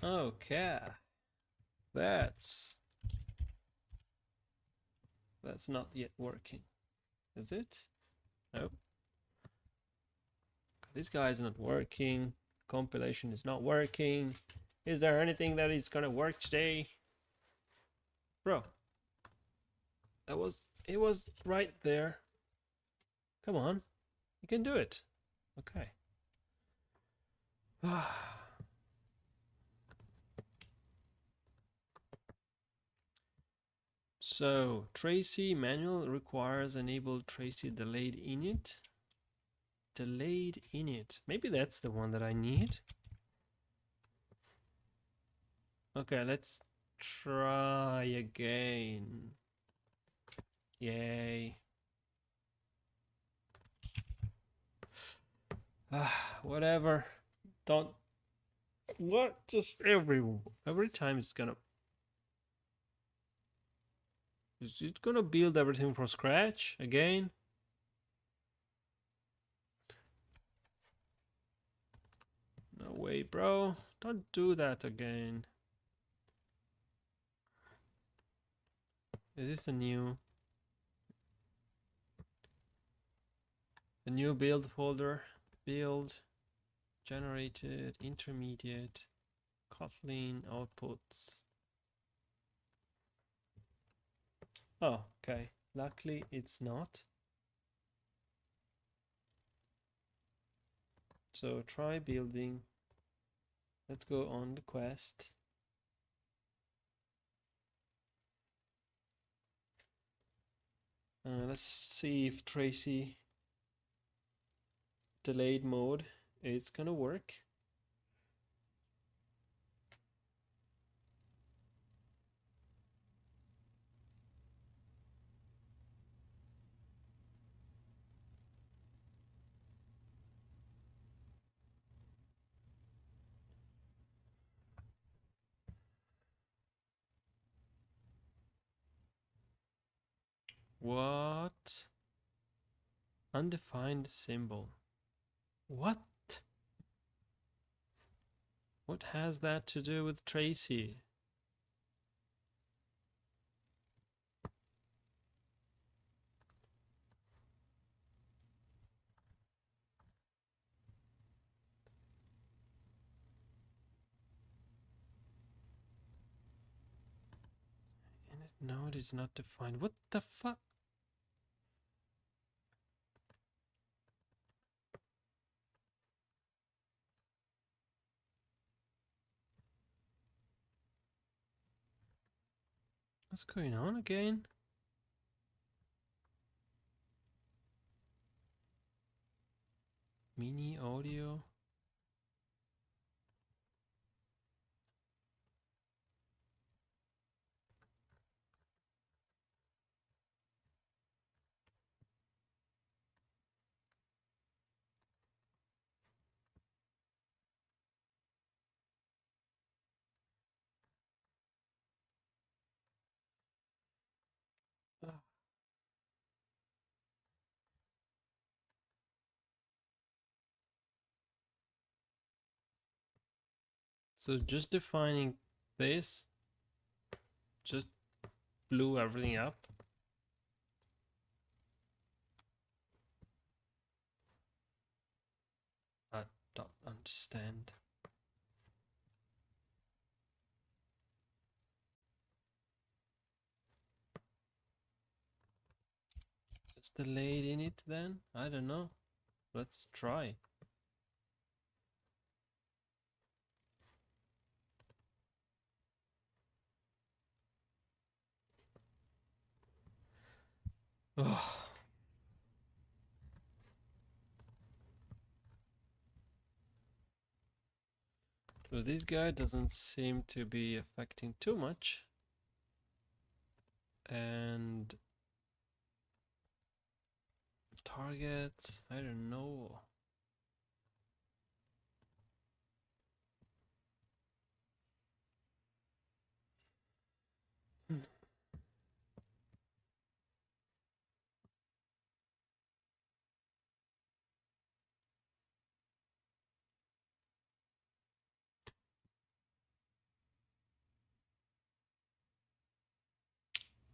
Speaker 1: Okay. That's not yet working. Is it? Nope. This guy is not working. Compilation is not working. Is there anything that is gonna work today? Bro. It was right there. Come on. You can do it. Okay. So Tracy manual requires enable Tracy delayed init. Delayed init. Maybe that's the one that I need. Okay, let's try again. Yay. Whatever. Don't. What? Just every time it's gonna. Is it gonna build everything from scratch again? No way, bro. Don't do that again. Is this a new build folder? Build, generated, intermediate, Kotlin outputs. Oh, okay. Luckily, it's not. So try building. Let's go on the quest. Let's see if Tracy delayed mode is gonna work. What? Undefined symbol. What? What has that to do with Tracy? Init node is not defined. What the fuck? What's going on again? Mini audio. Ah. So just defining this just blew everything up. I don't understand. Just delayed in it then? I don't know. Let's try. Oh. So this guy doesn't seem to be affecting too much. And target, I don't know.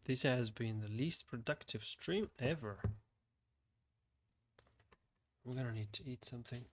Speaker 1: This has been the least productive stream ever. I'm gonna need to eat something.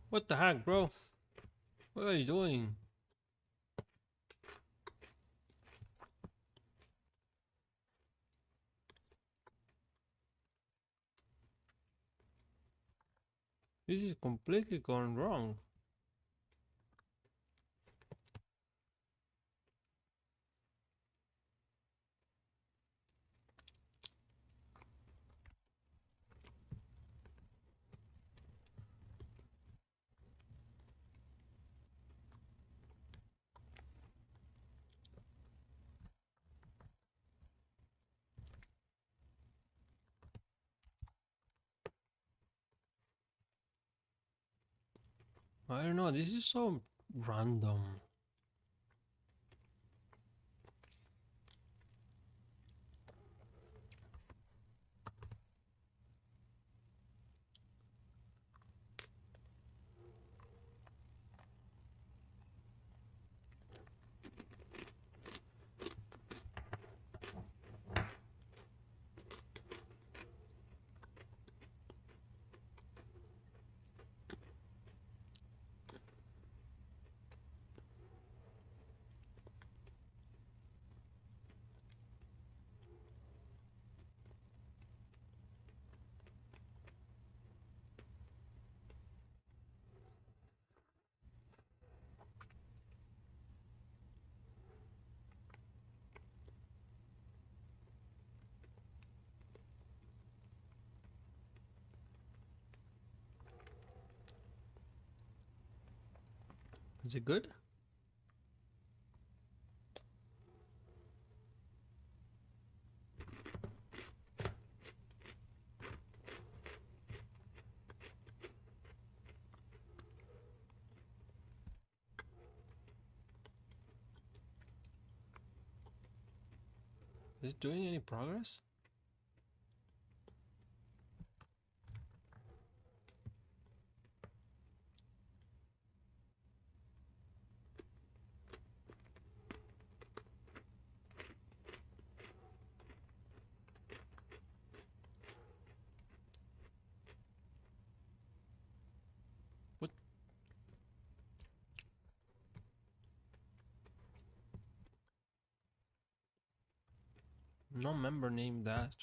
Speaker 1: What the heck, bro? What are you doing? This is completely gone wrong. I don't know, this is so random. Is it good? Is it doing any progress? What? No member named that.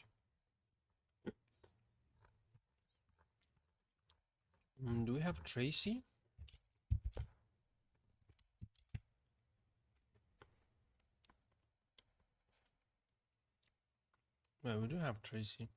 Speaker 1: Do we have Tracy? Yeah, we do have Tracy.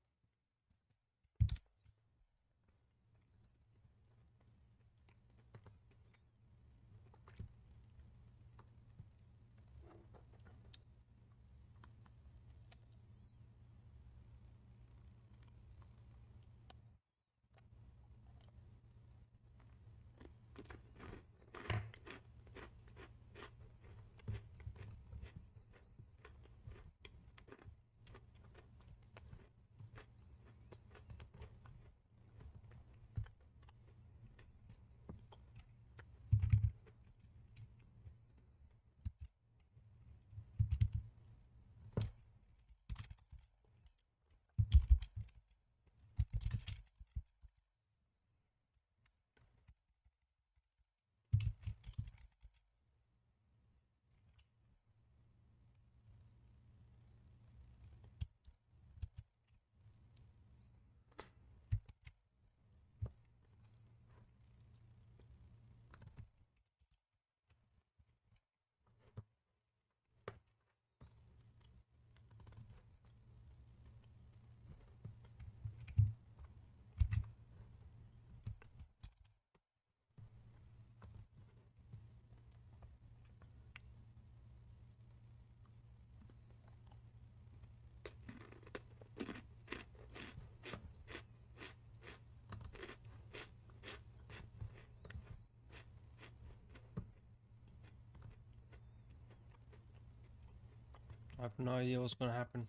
Speaker 1: I have no idea what's gonna happen.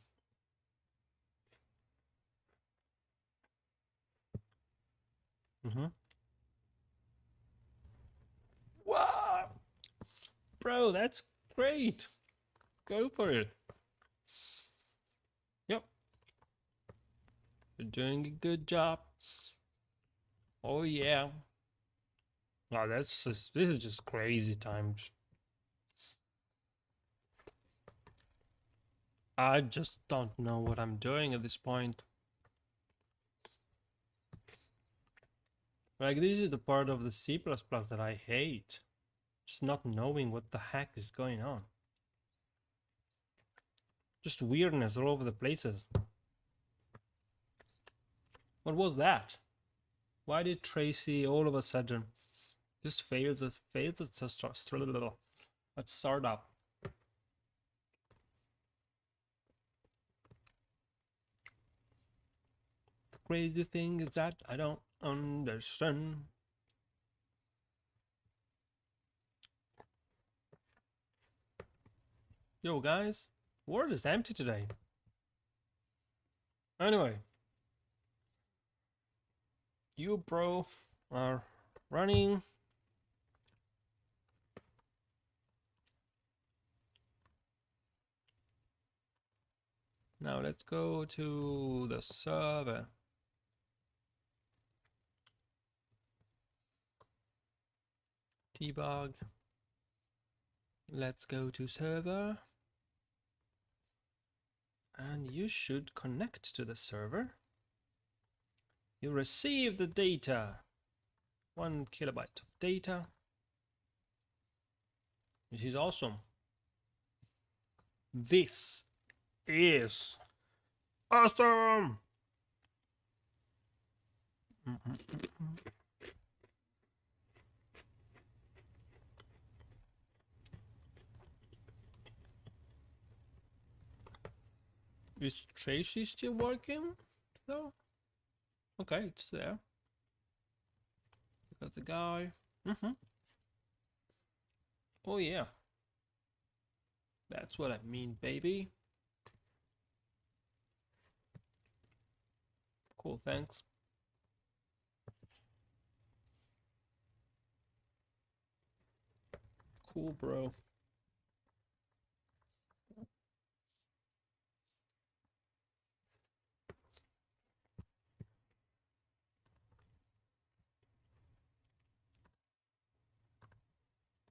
Speaker 1: Wow, bro, that's great. Go for it. Yep, you're doing a good job. Oh yeah. Wow, this is just crazy times. I just don't know what I'm doing at this point. Like, this is the part of the C++ that I hate. Just not knowing what the heck is going on. Just weirdness all over the places. What was that? Why did Tracy all of a sudden just fails at startup? The crazy thing is that I don't understand. Yo guys, world is empty today. Anyway, you bro are running. Now let's go to the server. Debug. Let's go to server. And you should connect to the server. You receive the data. 1 kilobyte of data. This is awesome. This is awesome. Is Tracy still working though? Okay, it's there. Got the guy. Oh yeah. That's what I mean, baby. Cool, thanks. Cool, bro.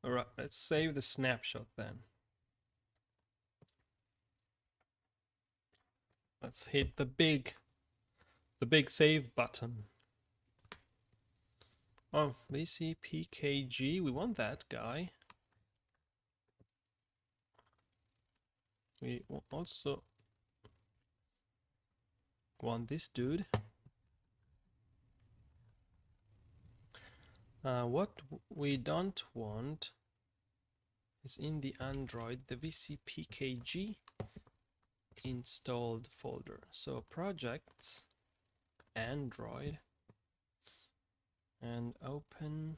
Speaker 1: Alright, let's save the snapshot then. Let's hit the big save button. Oh, VCPKG, we want that guy. We also want this dude. What we don't want is in the Android, the VCPKG installed folder. So projects, Android, and open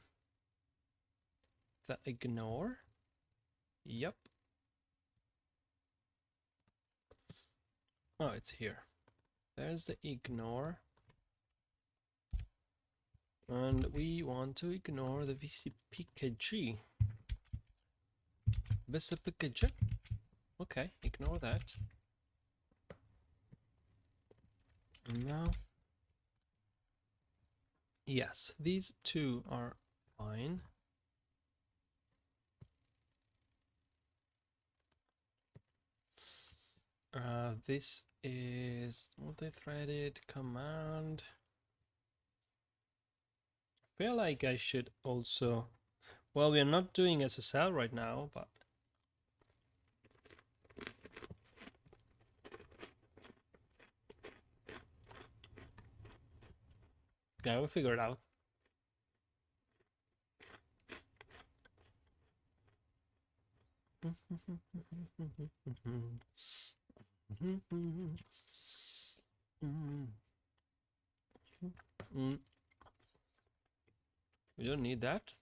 Speaker 1: the ignore. Yep. Oh, it's here. There's the ignore. And we want to ignore the VCPKG. VCPKG. Okay, ignore that. And now, yes, these two are fine. This is multi-threaded command. I feel like I should also, well, we are not doing SSL right now, but yeah, we'll figure it out. We don't need that.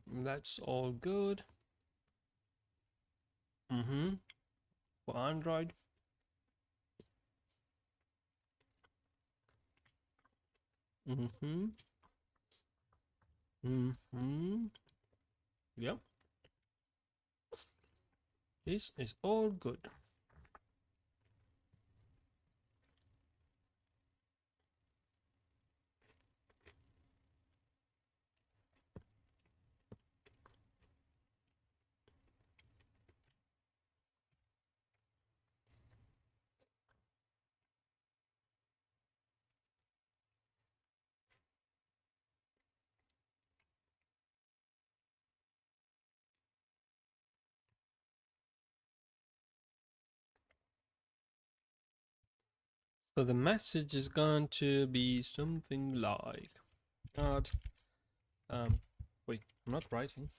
Speaker 1: That's all good. For Android. Yep. This is all good. So the message is going to be something like, not, wait, I'm not writing.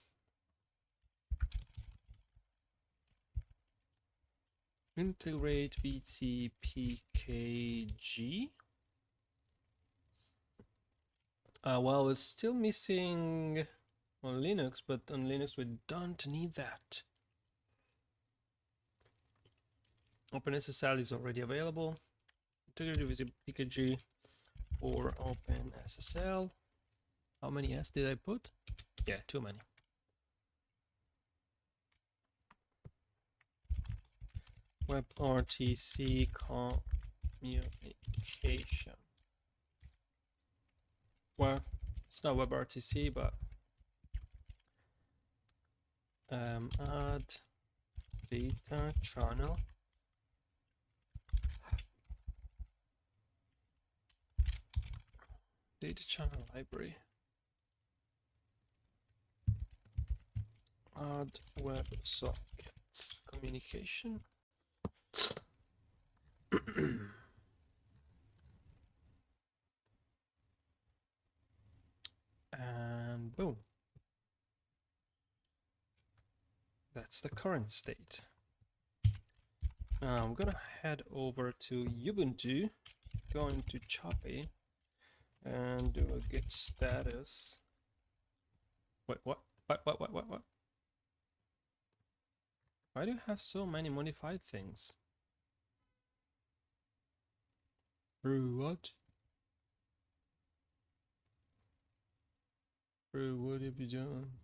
Speaker 1: Integrate VCPKG. Well, it's still missing on Linux, but on Linux we don't need that. OpenSSL is already available. Integrate VCPKG for OpenSSL. How many S did I put? Yeah, too many. WebRTC communication. Well, it's not WebRTC, but add data channel. Data channel library. Add WebSockets communication. And boom. That's the current state. Now I'm gonna head over to Ubuntu, go into Choppy, and do a git status. Wait, what? What? Why do you have so many modified things? Bro, what? Bro, what have you done?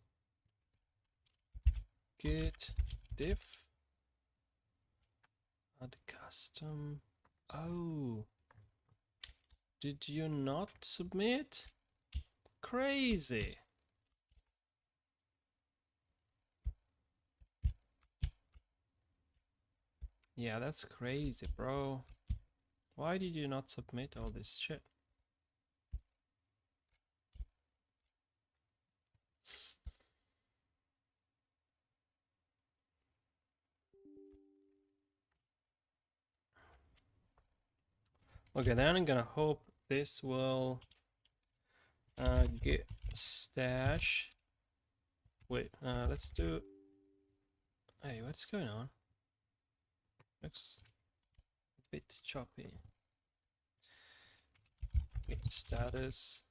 Speaker 1: Git diff. Add custom. Oh. Did you not submit? Crazy. Yeah, that's crazy, bro. Why did you not submit all this shit? Okay, then I'm gonna hope this will get stash. Wait, let's do. Hey, what's going on? Looks a bit choppy. Git status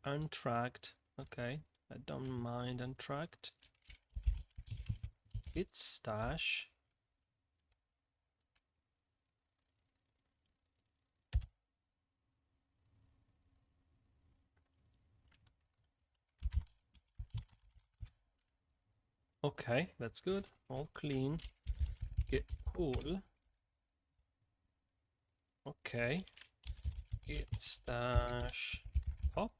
Speaker 1: untracked. Okay, I don't mind untracked. Git stash. Okay, that's good. All clean. Git pull. Okay. Git stash pop.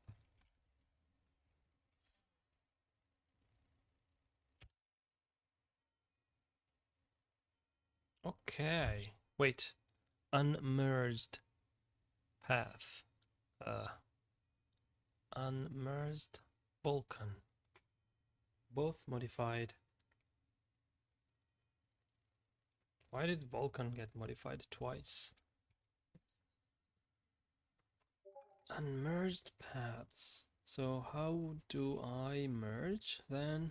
Speaker 1: Okay. Wait. Unmerged path. Unmerged Vulkan. Both modified. Why did Vulkan get modified twice? Unmerged paths. So how do I merge then?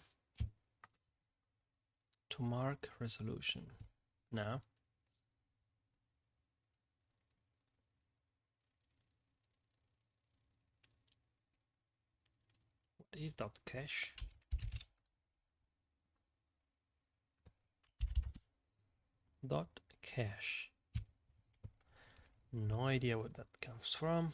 Speaker 1: To mark resolution. Now. is dot cache. Dot cache. No idea what that comes from.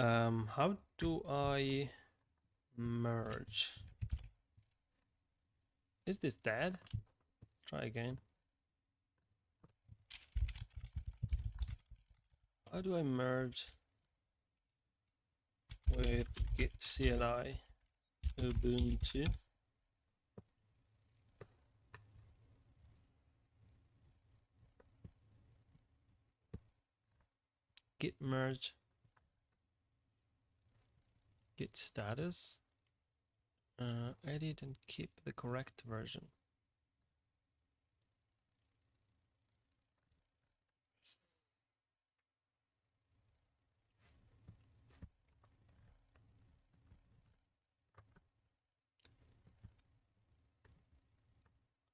Speaker 1: How do I merge? Is this dead? Let's try again. How do I merge with git CLI Ubuntu? Git merge, git status, edit and keep the correct version.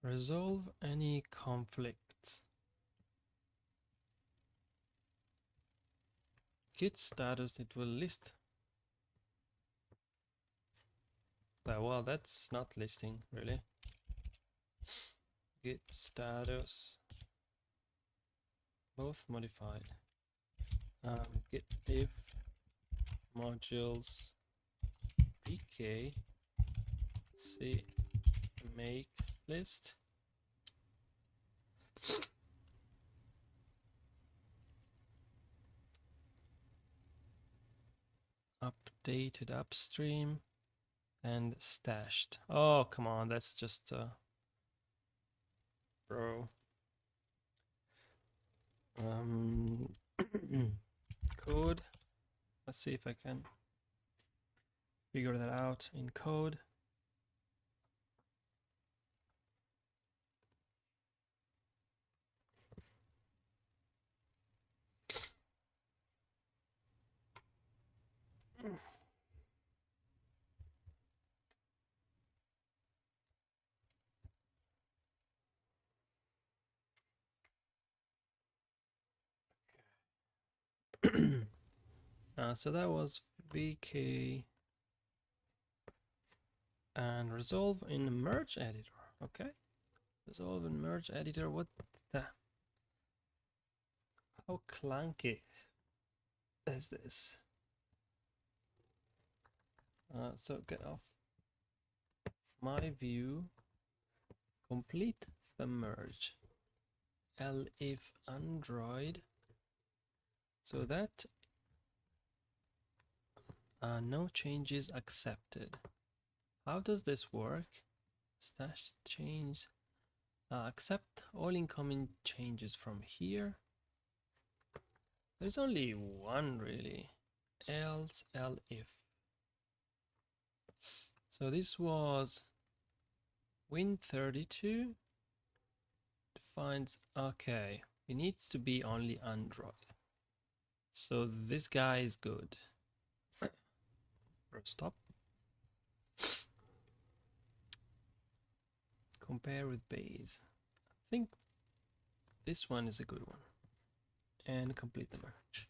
Speaker 1: Resolve any conflicts. Git status, it will list. Well, that's not listing really. Git status, both modified. Git if modules pk cmake list. Updated upstream and stashed. Oh, come on, that's just bro. Code. Let's see if I can figure that out in code. So that was VK and resolve in merge editor. Okay, resolve in merge editor. What the? How clunky is this? So get off my view. Complete the merge. Elif Android. So that no changes accepted. How does this work? Stash change. Accept all incoming changes from here. There's only one really. Else elif. So this was Win32 defines, okay, it needs to be only Android. So this guy is good. Stop. Compare with base. I think this one is a good one. And complete the merge.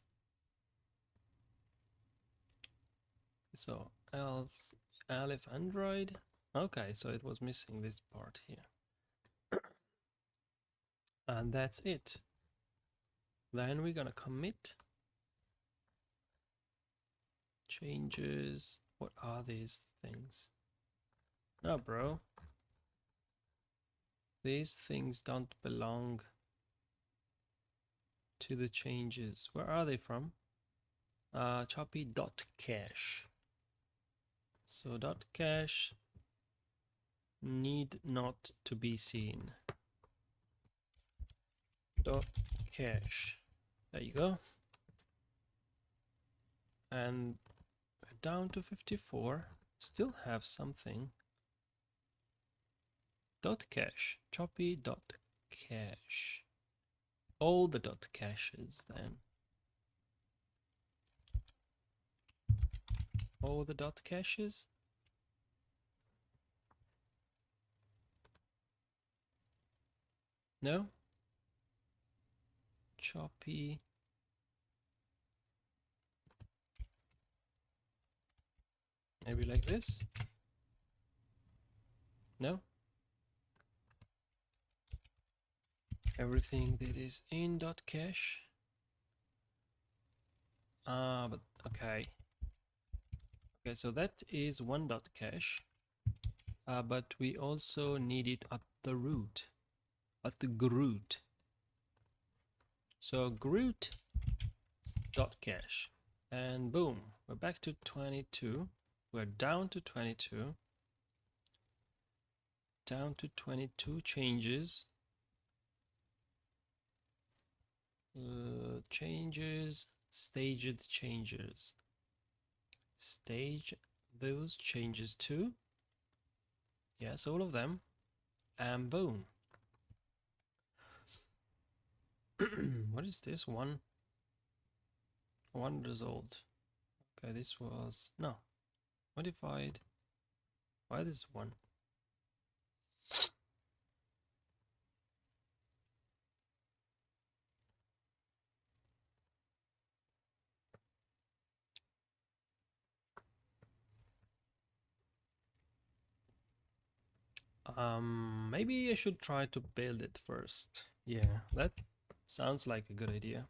Speaker 1: So else elif Android. Okay, so it was missing this part here. And that's it. Then we're gonna commit changes. What are these things? No, bro. These things don't belong to the changes. Where are they from? Choppy.cache. So .cache need not to be seen. .cache. There you go. And down to 54. Still have something. .cache. Choppy.cache. all the dot caches then. All the dot caches. No? Choppy. Maybe like this? No? Everything that is in dot cache. But okay. Okay, so that is one dot cache. But we also need it at the root, at the root. So root dot cache, and boom, we're back to 22. We're down to 22. Down to 22 changes. Changes, staged changes. Stage those changes too. Yes, all of them. And boom. What is this? One result. Okay, this was no modified. Why this one? Maybe I should try to build it first. Yeah, that sounds like a good idea.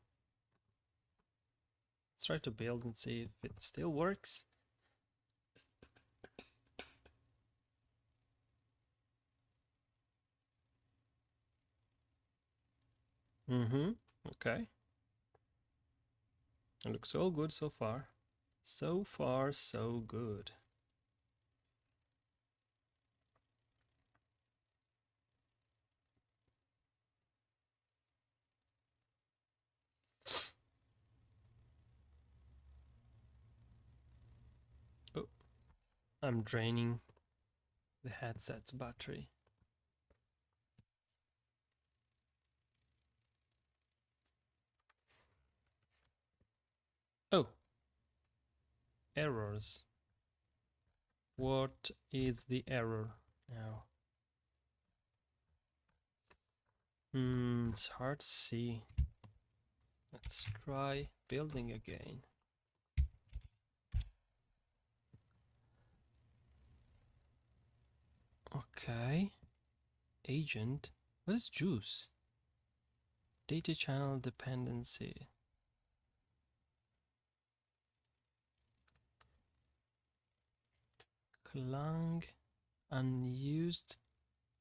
Speaker 1: Let's try to build and see if it still works. Okay. It looks all good so far. So far, so good. Oh, I'm draining the headset's battery. Oh, errors. What is the error now? It's hard to see. Let's try building again. Okay. Agent. What is juice? Data channel dependency. Clang unused.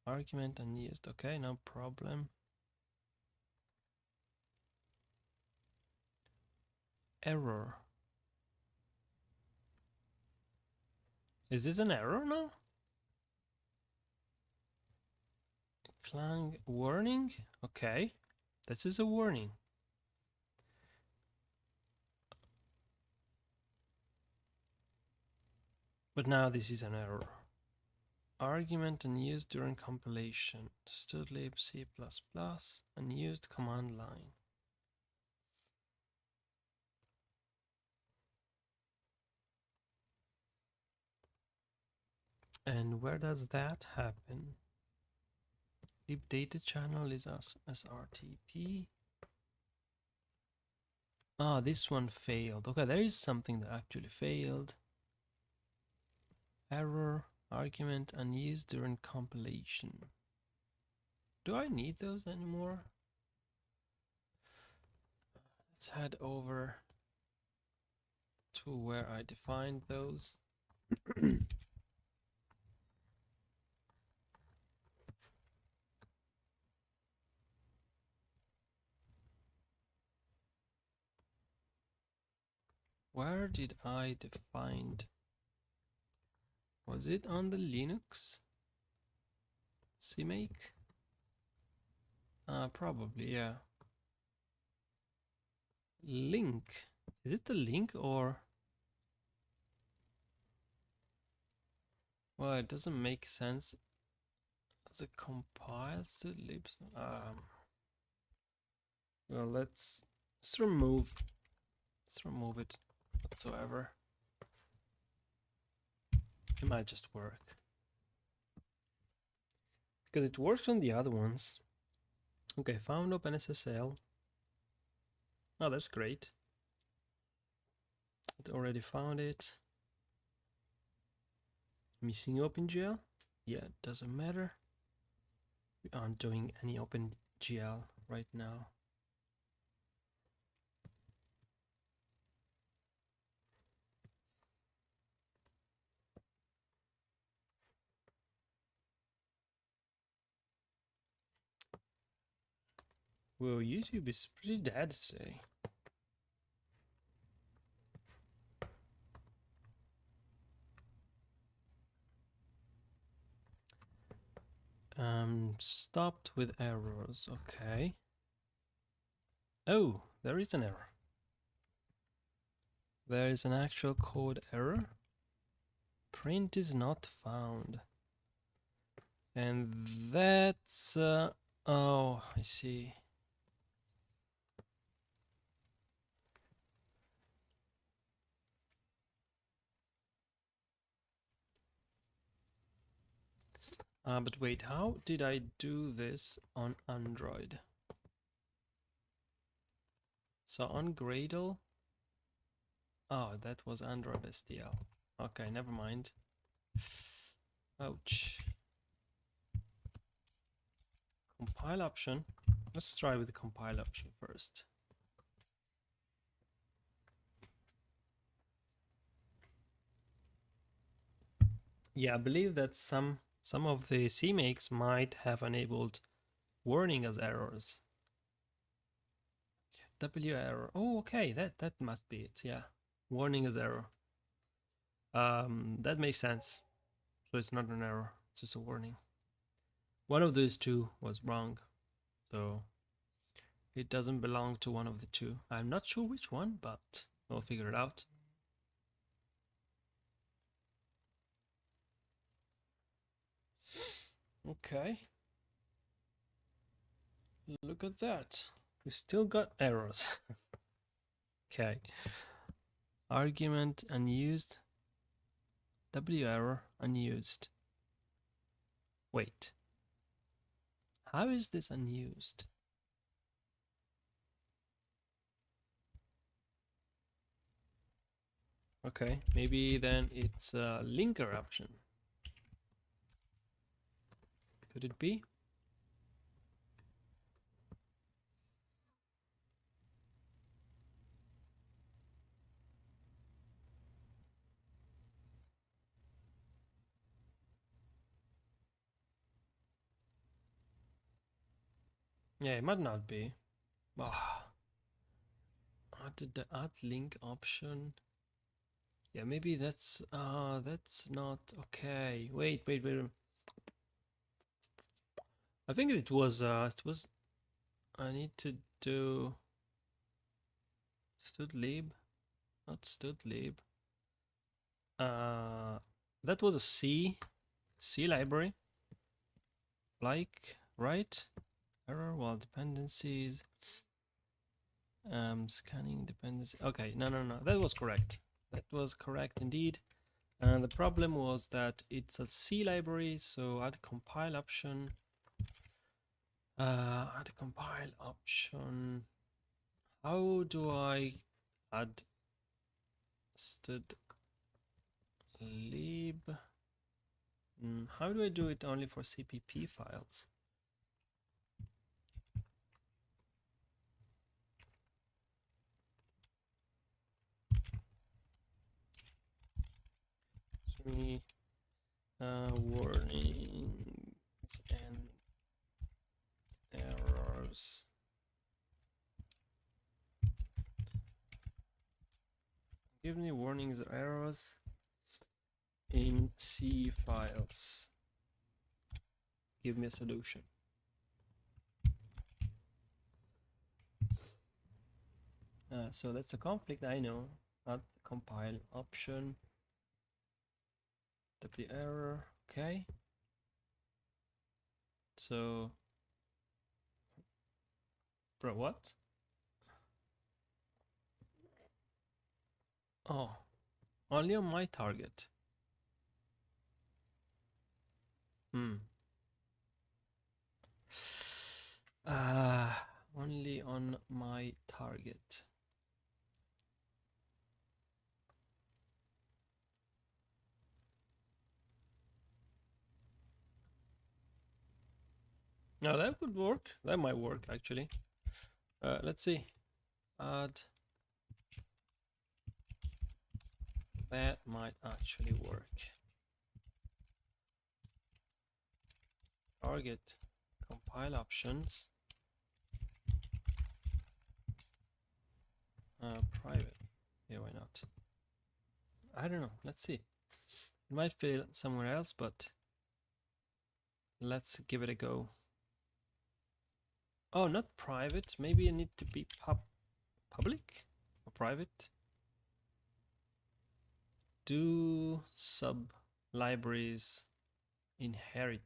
Speaker 1: Argument unused. Okay, no problem. Error. Is this an error now? Clang warning? Okay, this is a warning. But now this is an error. Argument unused during compilation. Stdlib C++. Unused command line. And where does that happen? Libdatachannel is as SRTP. Ah, this one failed. Okay, there is something that actually failed. Error, argument unused during compilation. Do I need those anymore? Let's head over to where I defined those. Where did I define? Was it on the Linux cmake? Probably, yeah. Link. Is it the link or? Well, it doesn't make sense as a compile libs. Well, let's remove it whatsoever. It might just work because it works on the other ones. Okay, found OpenSSL. Oh, that's great. It already found it. Missing OpenGL? Yeah, it doesn't matter. We aren't doing any OpenGL right now. Well, YouTube is pretty dead today. Stopped with errors. Okay. Oh, there is an error. There is an actual code error. Print is not found. And that's oh, I see. But wait, how did I do this on Android? So on Gradle, oh, that was Android STL. Okay, never mind. Ouch. Compile option. Let's try with the compile option first. Yeah, I believe that some of the cmakes might have enabled warning as errors. W error. Oh, okay, that must be it. Yeah, warning as error. That makes sense. So it's not an error, it's just a warning. One of those two was wrong, so it doesn't belong to one of the two. I'm not sure which one, but we'll figure it out. Okay. Look at that. We still got errors. Okay. Argument unused. W error unused. Wait. How is this unused? Okay, maybe then it's a linker option. Could it be? Yeah, it might not be. Ah, added the add link option. Yeah, maybe that's not okay. Wait. I think it was I need to do stdlib, not stdlib. That was a C library. Like, right? Error while dependencies. Scanning dependency. Okay, no. That was correct. That was correct indeed. And the problem was that it's a C library, so add compile option. Add compile option. How do I add stdlib? How do I do it only for CPP files? Warnings and errors. Give me warnings or errors in C files. Give me a solution. So that's a conflict, I know. Add compile option. W error. Okay. So, bro, what? Oh, only on my target. Only on my target. Now that would work. That might work actually. Let's see. Add. That might actually work. Target. Compile options. Private. Yeah, why not? I don't know. Let's see. It might fail somewhere else, but let's give it a go. Oh, not private. Maybe it need to be public or private. Do sub libraries inherit?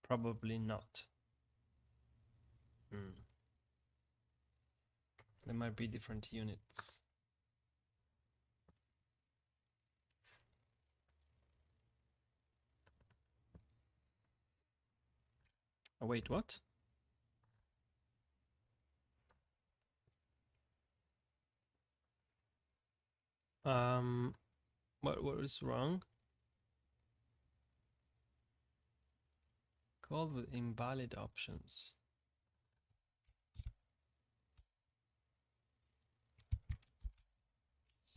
Speaker 1: Probably not. There might be different units. Oh, wait, what? What is wrong? Called with invalid options.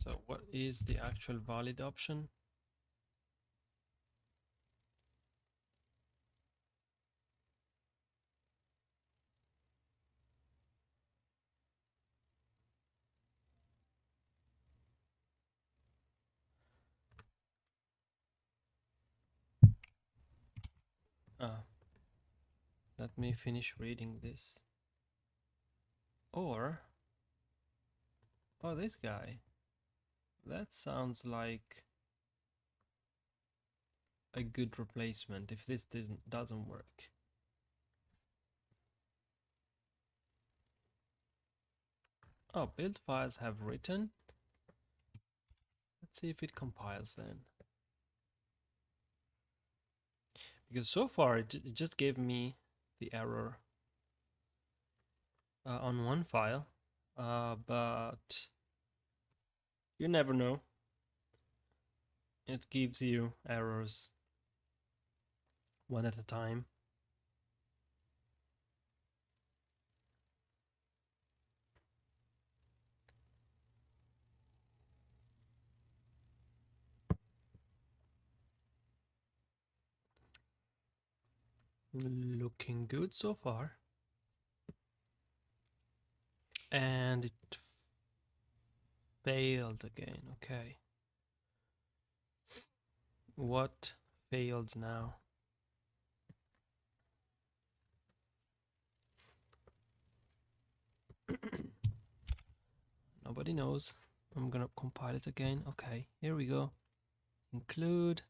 Speaker 1: So what is the actual valid option? Let me finish reading this. Or, oh, this guy. That sounds like a good replacement if this doesn't work. Oh, build files have written. Let's see if it compiles then. Because so far it just gave me the error on one file, but you never know. It gives you errors one at a time. Looking good so far. And it failed again. Okay. What failed now? Nobody knows. I'm gonna compile it again. Okay, here we go. Include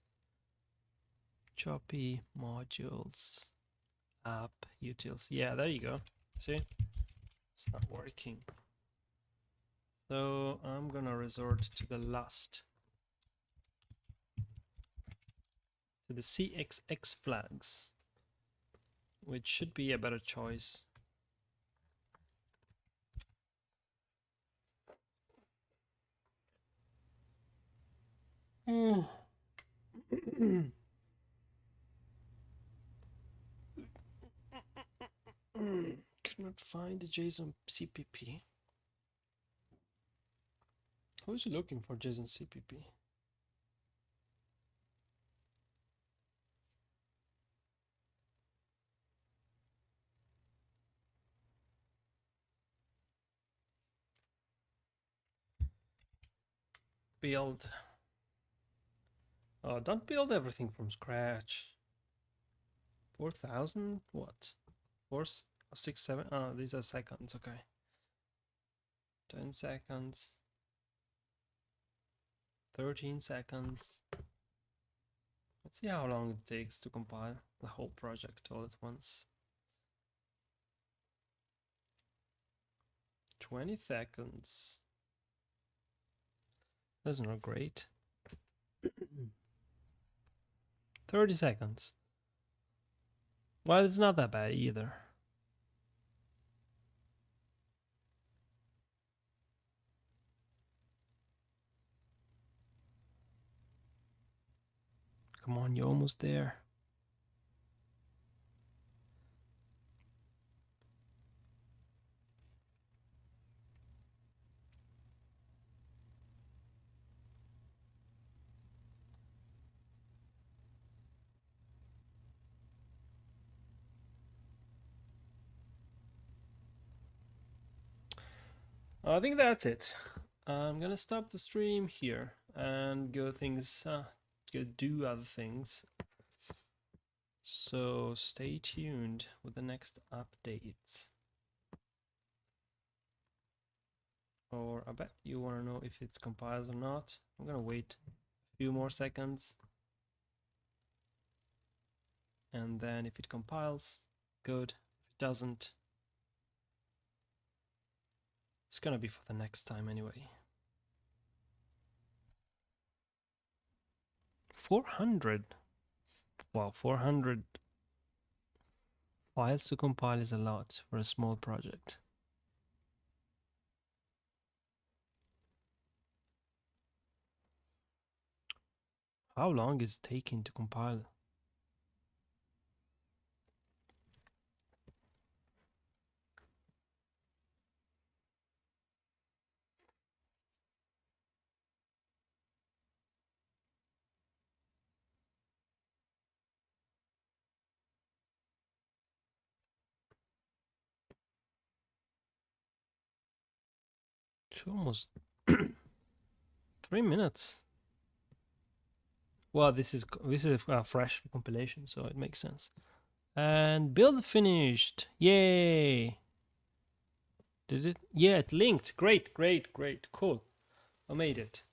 Speaker 1: choppy modules app utils. Yeah, there you go. See? It's not working. So I'm gonna resort to the last. To the CXX flags, which should be a better choice. Could not find the JSON CPP. Who's looking for JSON CPP? Build. Oh, don't build everything from scratch. 4,000? What? 4, 6, 7? Oh, these are seconds. Okay. 10 seconds. 13 seconds. Let's see how long it takes to compile the whole project all at once. 20 seconds. That's not great. 30 seconds. Well, it's not that bad either. Come on, you're almost there. I think that's it. I'm gonna stop the stream here and go do other things. So stay tuned with the next updates. Or I bet you want to know if it's compiled or not. I'm gonna wait a few more seconds. And then if it compiles, good. If it doesn't, it's gonna be for the next time anyway. 400. Wow, 400 files to compile is a lot for a small project. How long is it taking to compile? It's almost 3 minutes. Well, this is a fresh compilation, so it makes sense. And build finished. Yay! Did it? Yeah, it linked. Great, great, great. Cool. I made it.